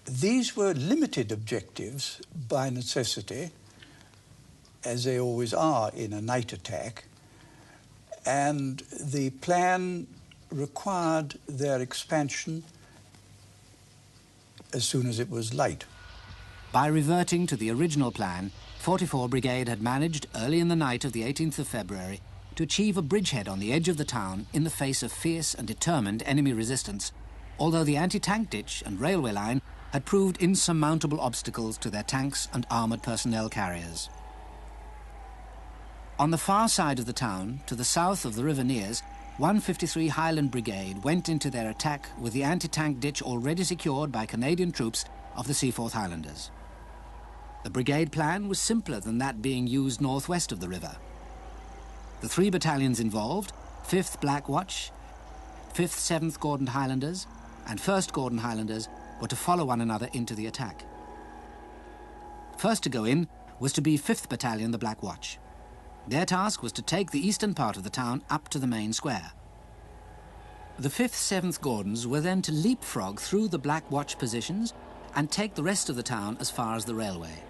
These were limited objectives by necessity, as they always are in a night attack, and the plan required their expansion as soon as it was light. By reverting to the original plan, 44 Brigade had managed, early in the night of the 18th of February, to achieve a bridgehead on the edge of the town in the face of fierce and determined enemy resistance, although the anti-tank ditch and railway line had proved insurmountable obstacles to their tanks and armoured personnel carriers. On the far side of the town, to the south of the River Nears, 153 Highland Brigade went into their attack with the anti-tank ditch already secured by Canadian troops of the Seaforth Highlanders. The brigade plan was simpler than that being used northwest of the river. The 3 battalions involved, 5th Black Watch, 5th 7th Gordon Highlanders and 1st Gordon Highlanders, were to follow one another into the attack. First to go in was to be 5th Battalion, the Black Watch. Their task was to take the eastern part of the town up to the main square. The 5th, 7th Gordons were then to leapfrog through the Black Watch positions and take the rest of the town as far as the railway.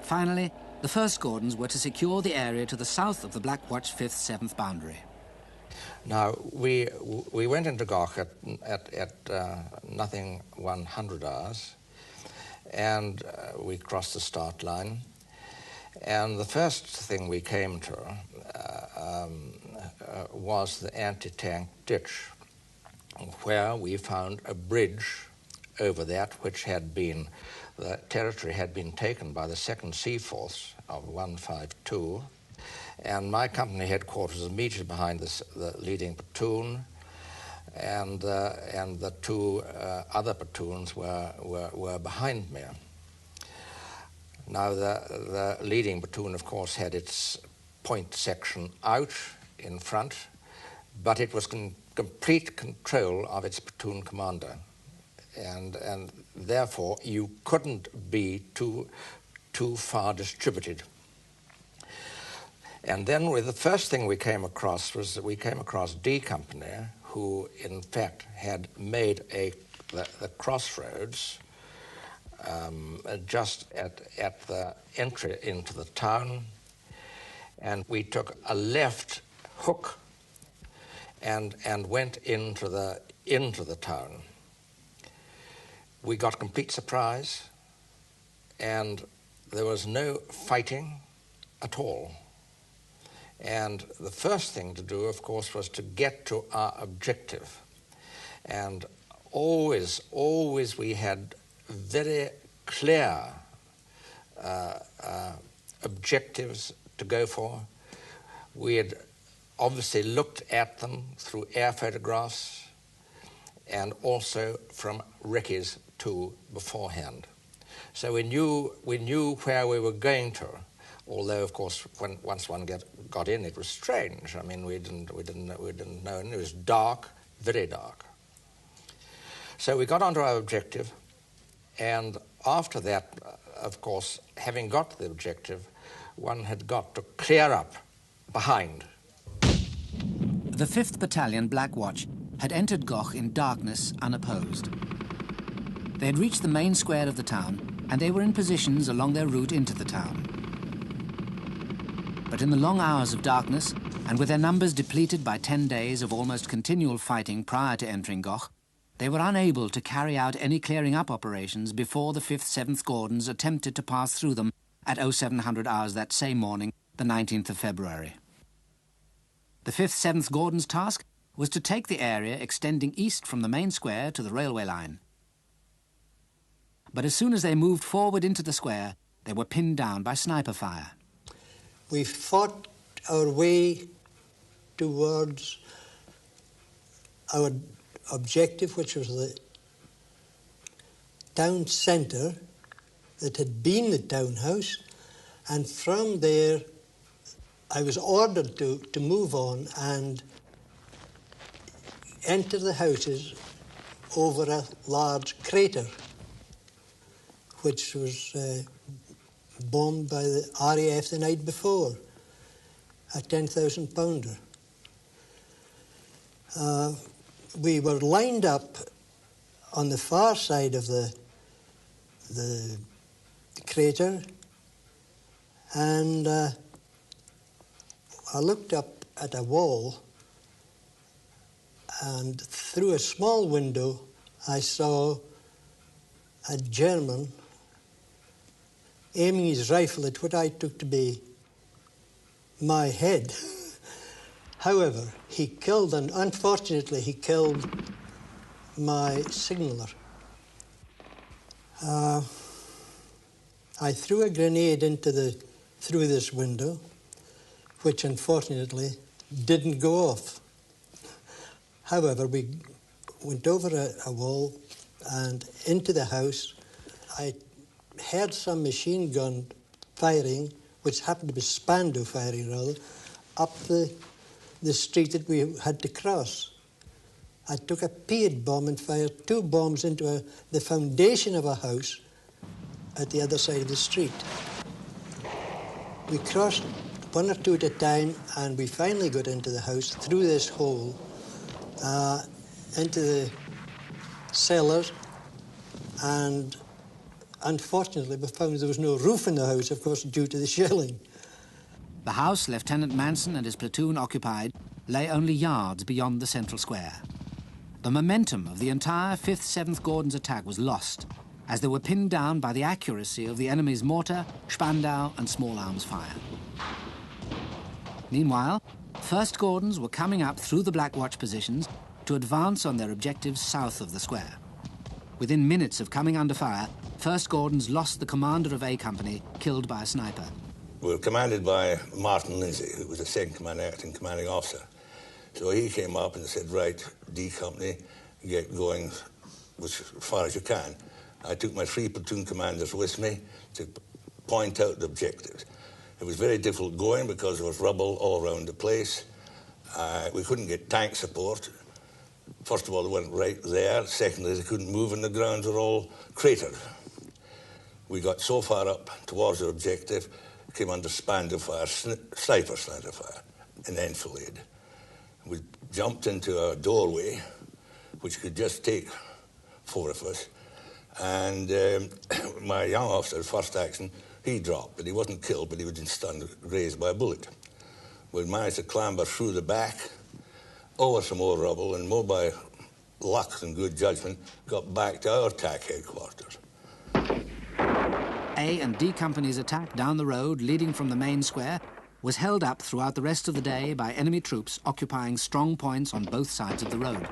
Finally, the 1st Gordons were to secure the area to the south of the Black Watch 5th, 7th boundary. Now, we went into Goch at nothing 100 hours, and we crossed the start line. And the first thing we came to was the anti-tank ditch, where we found a bridge over that which had been, the territory had been taken by the 2nd Sea Force of 152, and my company headquarters immediately behind the leading platoon, and the 2 other platoons were behind me. Now, the leading platoon, of course, had its point section out in front, but it was in complete control of its platoon commander. And therefore, you couldn't be too far distributed. And then the first thing we came across was that we came across D Company, who, in fact, had made the crossroads just at the entry into the town, and we took a left hook and went into the town. We got complete surprise, and there was no fighting at all. And the first thing to do, of course, was to get to our objective. And always we had very clear objectives to go for. We had obviously looked at them through air photographs and also from recce's too beforehand. So we knew where we were going to, although of course once one got in, it was strange. I mean, we didn't know, and it was dark, very dark. So we got onto our objective, and after that, of course, having got the objective, one had got to clear up behind. The 5th Battalion Black Watch had entered Goch in darkness, unopposed. They had reached the main square of the town, and they were in positions along their route into the town. But in the long hours of darkness, and with their numbers depleted by 10 days of almost continual fighting prior to entering Goch, they were unable to carry out any clearing up operations before the 5th, 7th Gordons attempted to pass through them at 0700 hours that same morning, the 19th of February. The 5th, 7th Gordons' task was to take the area extending east from the main square to the railway line. But as soon as they moved forward into the square, they were pinned down by sniper fire. We fought our way towards our objective, which was the town centre that had been the townhouse, and from there I was ordered to move on and enter the houses over a large crater which was bombed by the RAF the night before, a 10,000 pounder. We were lined up on the far side of the crater, and I looked up at a wall, and through a small window I saw a German aiming his rifle at what I took to be my head. However, he killed, and unfortunately he killed my signaller. I threw a grenade through this window, which unfortunately didn't go off. However, we went over a wall and into the house. I heard some machine gun firing, which happened to be Spandau firing rather, up the street that we had to cross. I took a paid bomb and fired 2 bombs into the foundation of a house at the other side of the street. We crossed 1 or 2 at a time, and we finally got into the house through this hole, into the cellars, and unfortunately we found there was no roof in the house, of course, due to the shelling. The house Lieutenant Manson and his platoon occupied lay only yards beyond the central square. The momentum of the entire 5th 7th Gordons attack was lost, as they were pinned down by the accuracy of the enemy's mortar, Spandau and small arms fire. Meanwhile, 1st Gordons were coming up through the Black Watch positions to advance on their objectives south of the square. Within minutes of coming under fire, 1st Gordons lost the commander of A Company, killed by a sniper. We were commanded by Martin Lindsay, who was the 2nd Command Acting Commanding Officer. So he came up and said, right, D Company, get going as far as you can. I took my 3 platoon commanders with me to point out the objectives. It was very difficult going because there was rubble all around the place. We couldn't get tank support. First of all, they weren't right there. Secondly, they couldn't move and the grounds were all cratered. We got so far up towards our objective, came under Spandau fire, sniper fire, and enfilade. We jumped into a doorway, which could just take 4 of us, and my young officer, first action, he dropped, but he wasn't killed, but he was stunned, grazed by a bullet. We managed to clamber through the back, over some more rubble, and more by luck than good judgment, got back to our attack headquarters. A and D Company's attack down the road leading from the main square was held up throughout the rest of the day by enemy troops occupying strong points on both sides of the road.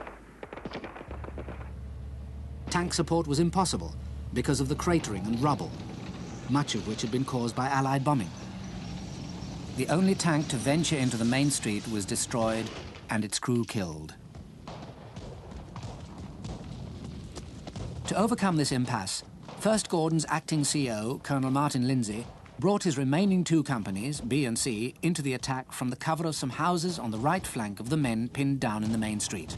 Tank support was impossible because of the cratering and rubble, much of which had been caused by Allied bombing. The only tank to venture into the main street was destroyed and its crew killed. To overcome this impasse, 1st Gordon's acting CO, Colonel Martin Lindsay, brought his remaining 2 companies, B and C, into the attack from the cover of some houses on the right flank of the men pinned down in the main street.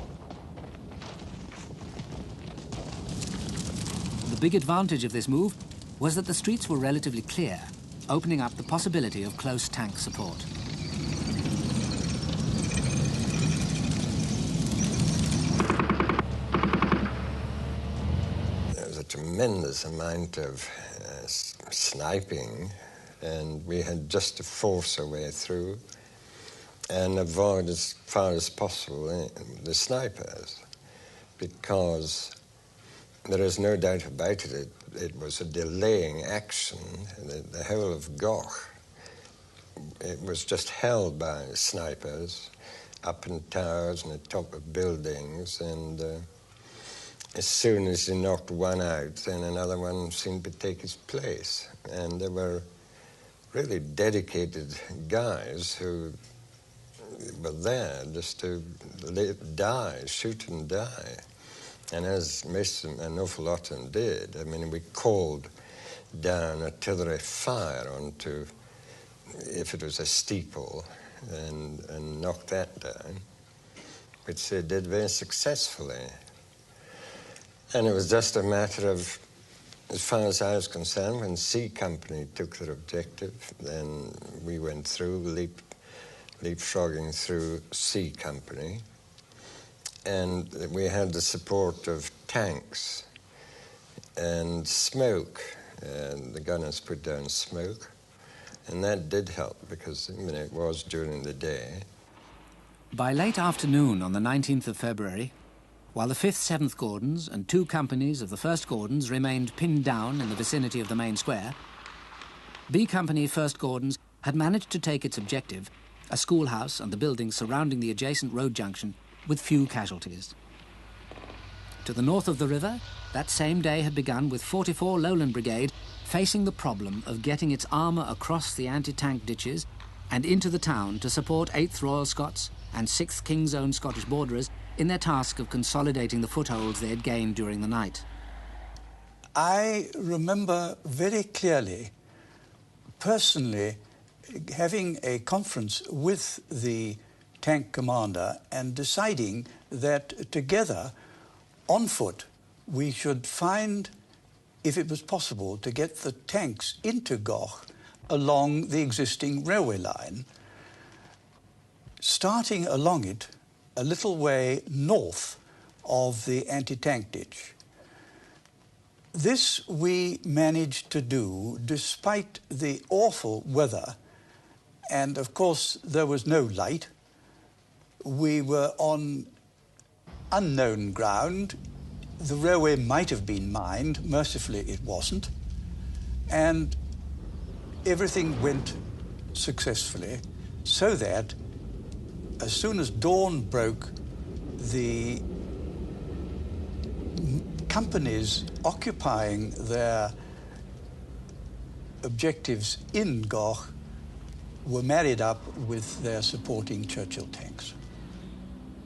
The big advantage of this move was that the streets were relatively clear, opening up the possibility of close tank support. There was a tremendous amount of sniping, and we had just to force our way through and avoid as far as possible the snipers, because there is no doubt about it, it was a delaying action. The whole of Goch, it was just held by snipers up in towers and the top of buildings, and as soon as you knocked one out, then another one seemed to take its place. And there were really dedicated guys who were there just to die, shoot and die. And as an awful lot of them did, I mean, we called down artillery fire onto, if it was a steeple, and knocked that down, which they did very successfully. And it was just a matter of, as far as I was concerned, when C Company took their objective, then we went through, leapfrogging through C Company. And we had the support of tanks and smoke, and the gunners put down smoke. And that did help, because I mean, it was during the day. By late afternoon on the 19th of February, while the 5th 7th Gordons and 2 companies of the 1st Gordons remained pinned down in the vicinity of the main square, B Company 1st Gordons had managed to take its objective, a schoolhouse and the buildings surrounding the adjacent road junction, with few casualties. To the north of the river, that same day had begun with 44 Lowland Brigade facing the problem of getting its armour across the anti-tank ditches and into the town to support 8th Royal Scots and 6th King's Own Scottish Borderers in their task of consolidating the footholds they had gained during the night. I remember very clearly, personally, having a conference with the tank commander and deciding that together, on foot, we should find, if it was possible, to get the tanks into Goch along the existing railway line, starting along it a little way north of the anti-tank ditch. This we managed to do despite the awful weather, and of course there was no light. We were on unknown ground. The railway might have been mined, mercifully it wasn't, and everything went successfully, so that as soon as dawn broke, the companies occupying their objectives in Goch were married up with their supporting Churchill tanks.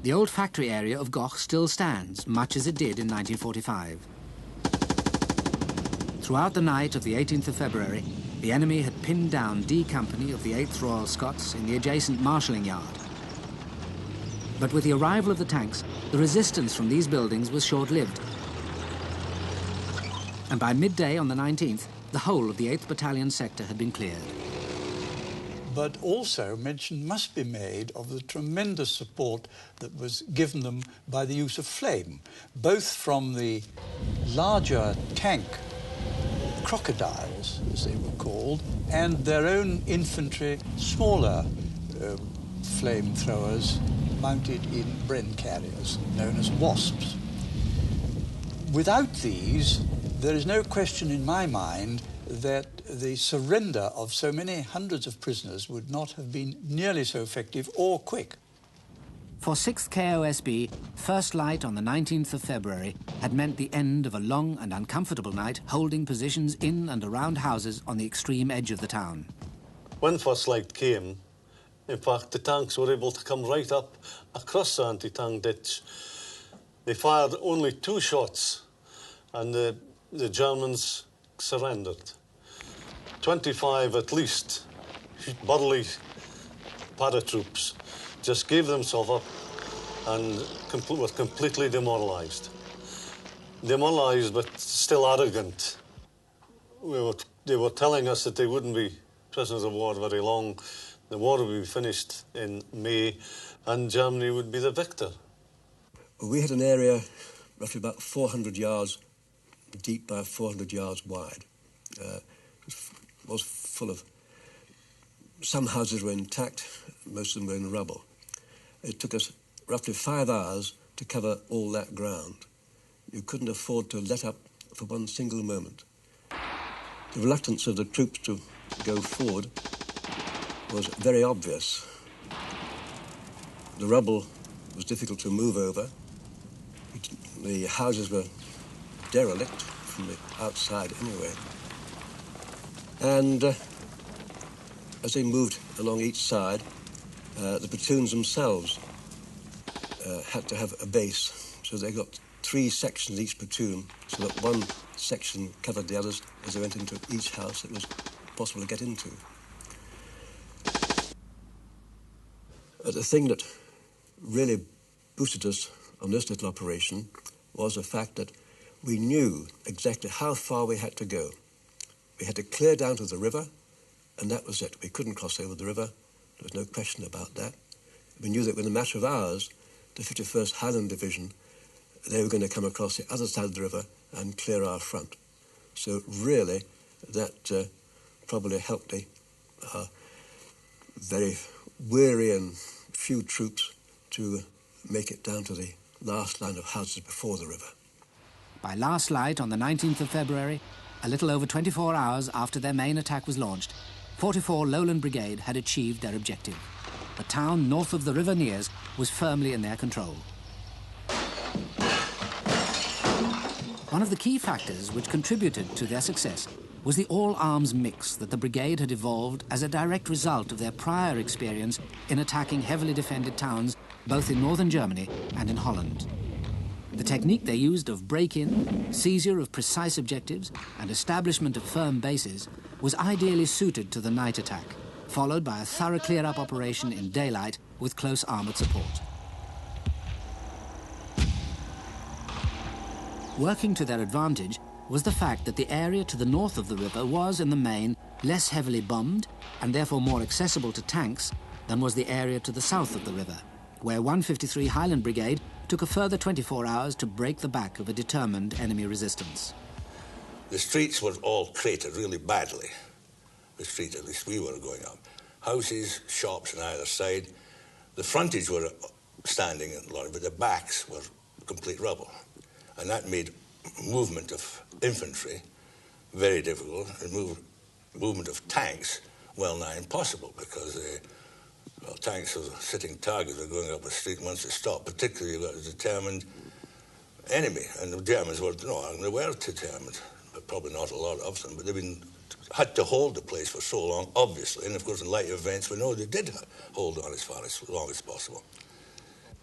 The old factory area of Goch still stands, much as it did in 1945. Throughout the night of the 18th of February, the enemy had pinned down D Company of the 8th Royal Scots in the adjacent marshalling yard. But with the arrival of the tanks, the resistance from these buildings was short-lived. And by midday on the 19th, the whole of the 8th Battalion sector had been cleared. But also mention must be made of the tremendous support that was given them by the use of flame, both from the larger tank crocodiles, as they were called, and their own infantry, smaller flamethrowers mounted in Bren carriers, known as wasps. Without these, there is no question in my mind that the surrender of so many hundreds of prisoners would not have been nearly so effective or quick. For 6th KOSB, first light on the 19th of February had meant the end of a long and uncomfortable night holding positions in and around houses on the extreme edge of the town. When first light came, in fact, the tanks were able to come right up across the anti-tank ditch. They fired only 2 shots, and the Germans surrendered. 25 at least bodily paratroops just gave themselves up and were completely demoralized. Demoralized, but still arrogant. They were telling us that they wouldn't be prisoners of war very long. The war would be finished in May, and Germany would be the victor. We had an area roughly about 400 yards deep by 400 yards wide. It was full of... Some houses were intact, most of them were in rubble. It took us roughly 5 hours to cover all that ground. You couldn't afford to let up for one single moment. The reluctance of the troops to go forward was very obvious. The rubble was difficult to move over. The houses were derelict from the outside anyway. And as they moved along each side, the platoons themselves had to have a base. So they got 3 sections each platoon, so that one section covered the others as they went into each house that was possible to get into. The thing that really boosted us on this little operation was the fact that we knew exactly how far we had to go. We had to clear down to the river, and that was it. We couldn't cross over the river. There was no question about that. We knew that within a matter of hours, the 51st Highland Division, they were going to come across the other side of the river and clear our front. So really, that probably helped the very weary and few troops to make it down to the last line of houses before the river. By last light on the 19th of February, a little over 24 hours after their main attack was launched, 44 Lowland Brigade had achieved their objective. The town north of the River Nears was firmly in their control. One of the key factors which contributed to their success was the all-arms mix that the brigade had evolved as a direct result of their prior experience in attacking heavily defended towns both in northern Germany and in Holland. The technique they used of break-in, seizure of precise objectives, and establishment of firm bases was ideally suited to the night attack, followed by a thorough clear-up operation in daylight with close armoured support. Working to their advantage was the fact that the area to the north of the river was, in the main, less heavily bombed and therefore more accessible to tanks than was the area to the south of the river, where 153 Highland Brigade took a further 24 hours to break the back of a determined enemy resistance. The streets were all cratered really badly. The street, at least we were going up. Houses, shops on either side. The frontage were standing in a lot, but the backs were complete rubble. And that made movement of infantry very difficult, and movement of tanks well nigh impossible, because tanks as a sitting target were going up a street. Once they stopped, particularly you've got a determined enemy, and the Germans were, they were determined, but probably not a lot of them, but they've had to hold the place for so long, obviously, and of course in light events we know they did hold on as long as possible.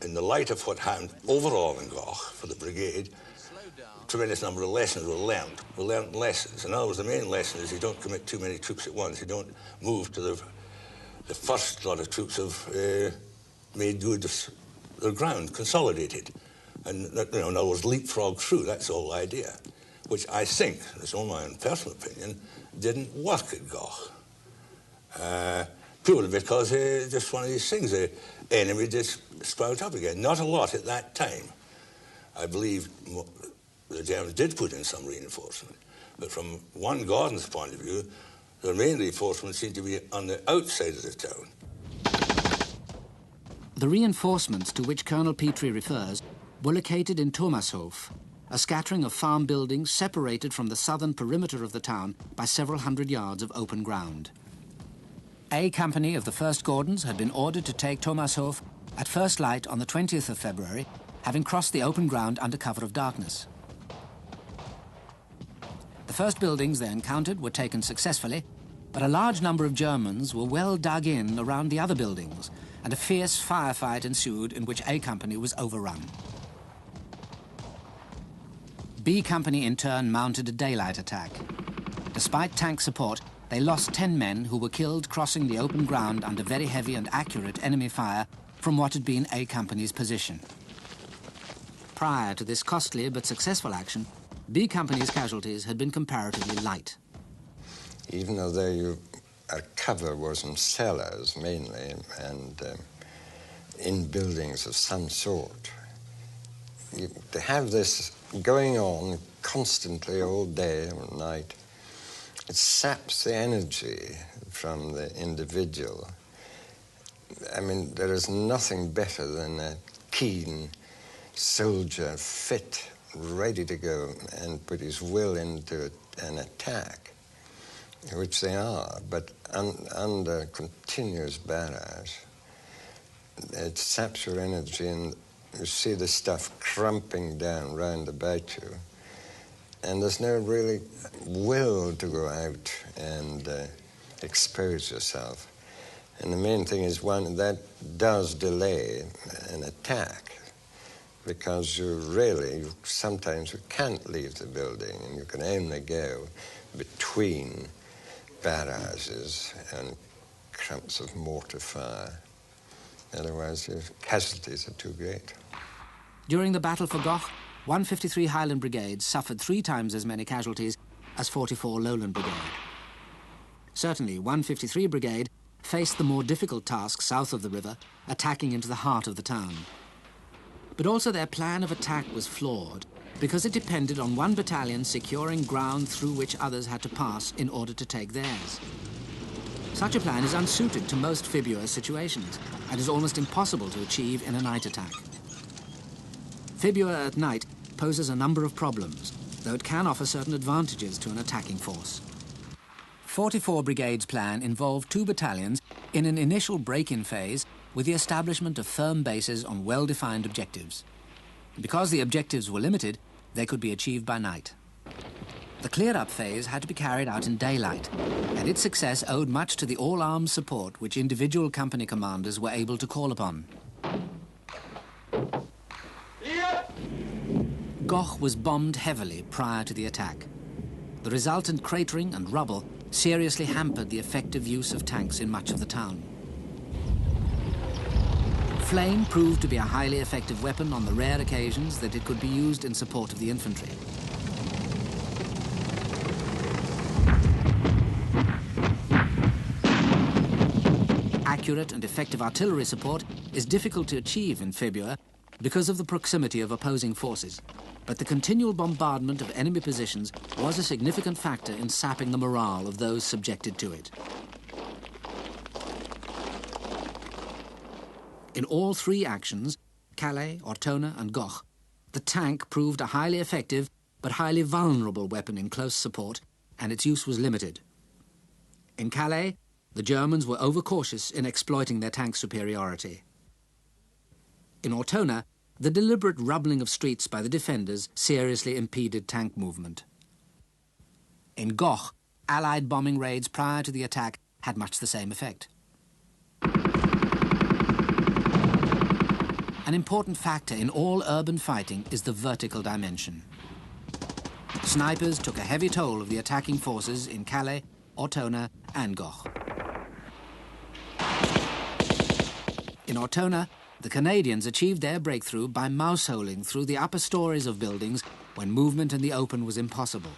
In the light of what happened overall in Goch for the brigade, a tremendous number of lessons were learned. We learned lessons. In other words, the main lesson is you don't commit too many troops at once. You don't move to the first lot of troops have made good their ground, consolidated. And, in other words, leapfrog through, that's the whole idea, which I think, that's all my own personal opinion, didn't work at Goch. Purely because just one of these things, the enemy just sprout up again. Not a lot at that time. I believe the Germans did put in some reinforcement, but from one Gordon's point of view, the main reinforcement seemed to be on the outside of the town. The reinforcements to which Colonel Petrie refers were located in Thomashof, a scattering of farm buildings separated from the southern perimeter of the town by several hundred yards of open ground. A Company of the 1st Gordons had been ordered to take Thomashof at first light on the 20th of February, having crossed the open ground under cover of darkness. The first buildings they encountered were taken successfully, but a large number of Germans were well dug in around the other buildings, and a fierce firefight ensued in which A Company was overrun. B Company in turn mounted a daylight attack. Despite tank support, they lost 10 men who were killed crossing the open ground under very heavy and accurate enemy fire from what had been A Company's position. Prior to this costly but successful action, B Company's casualties had been comparatively light. Even though our cover was in cellars mainly and in buildings of some sort, to have this going on constantly all day or night, it saps the energy from the individual. I mean, there is nothing better than a keen soldier, fit, ready to go and put his will into an attack, which they are, but under continuous barrage, it saps your energy and you see the stuff crumping down round about you, and there's no really will to go out and expose yourself. And the main thing is, one, that does delay an attack, because sometimes you can't leave the building and you can only go between barrages and clumps of mortar fire. Otherwise, your casualties are too great. During the Battle for Goch, 153 Highland Brigade suffered 3 times as many casualties as 44 Lowland Brigade. Certainly, 153 Brigade faced the more difficult task south of the river, attacking into the heart of the town. But also their plan of attack was flawed, because it depended on one battalion securing ground through which others had to pass in order to take theirs. Such a plan is unsuited to most fibula situations and is almost impossible to achieve in a night attack. Fibula at night poses a number of problems, though it can offer certain advantages to an attacking force. 44 Brigade's plan involved 2 battalions in an initial break-in phase with the establishment of firm bases on well-defined objectives. Because the objectives were limited, they could be achieved by night. The clear-up phase had to be carried out in daylight, and its success owed much to the all-arms support which individual company commanders were able to call upon. Goch was bombed heavily prior to the attack. The resultant cratering and rubble seriously hampered the effective use of tanks in much of the town. flame proved to be a highly effective weapon on the rare occasions that it could be used in support of the infantry. Accurate and effective artillery support is difficult to achieve in February because of the proximity of opposing forces, but the continual bombardment of enemy positions was a significant factor in sapping the morale of those subjected to it. In all three actions, Calais, Ortona and Goch, the tank proved a highly effective but highly vulnerable weapon in close support, and its use was limited. In Calais, the Germans were overcautious in exploiting their tank superiority. In Ortona, the deliberate rubbling of streets by the defenders seriously impeded tank movement. In Goch, Allied bombing raids prior to the attack had much the same effect. An important factor in all urban fighting is the vertical dimension. Snipers took a heavy toll of the attacking forces in Calais, Ortona and Goch. In Ortona, the Canadians achieved their breakthrough by mouse-holing through the upper stories of buildings when movement in the open was impossible.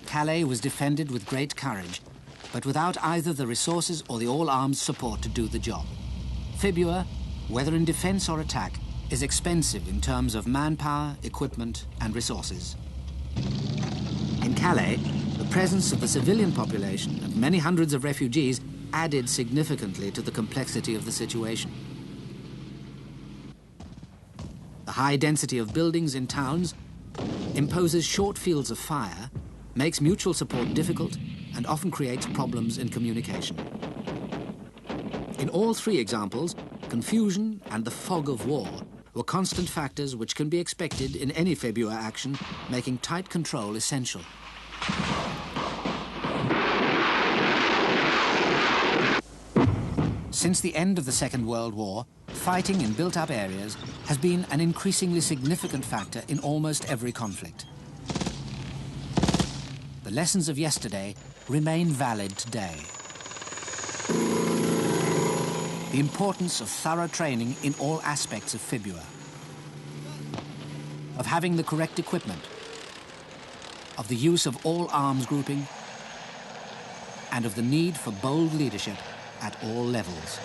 Calais was defended with great courage, but without either the resources or the all-arms support to do the job. February, whether in defense or attack, is expensive in terms of manpower, equipment and resources. In Calais, the presence of the civilian population and many hundreds of refugees added significantly to the complexity of the situation. The high density of buildings in towns imposes short fields of fire, makes mutual support difficult, and often creates problems in communication. In all three examples, confusion and the fog of war were constant factors which can be expected in any February action, making tight control essential. Since the end of the Second World War, fighting in built-up areas has been an increasingly significant factor in almost every conflict. The lessons of yesterday remain valid today. The importance of thorough training in all aspects of February, of having the correct equipment, of the use of all arms grouping, and of the need for bold leadership at all levels.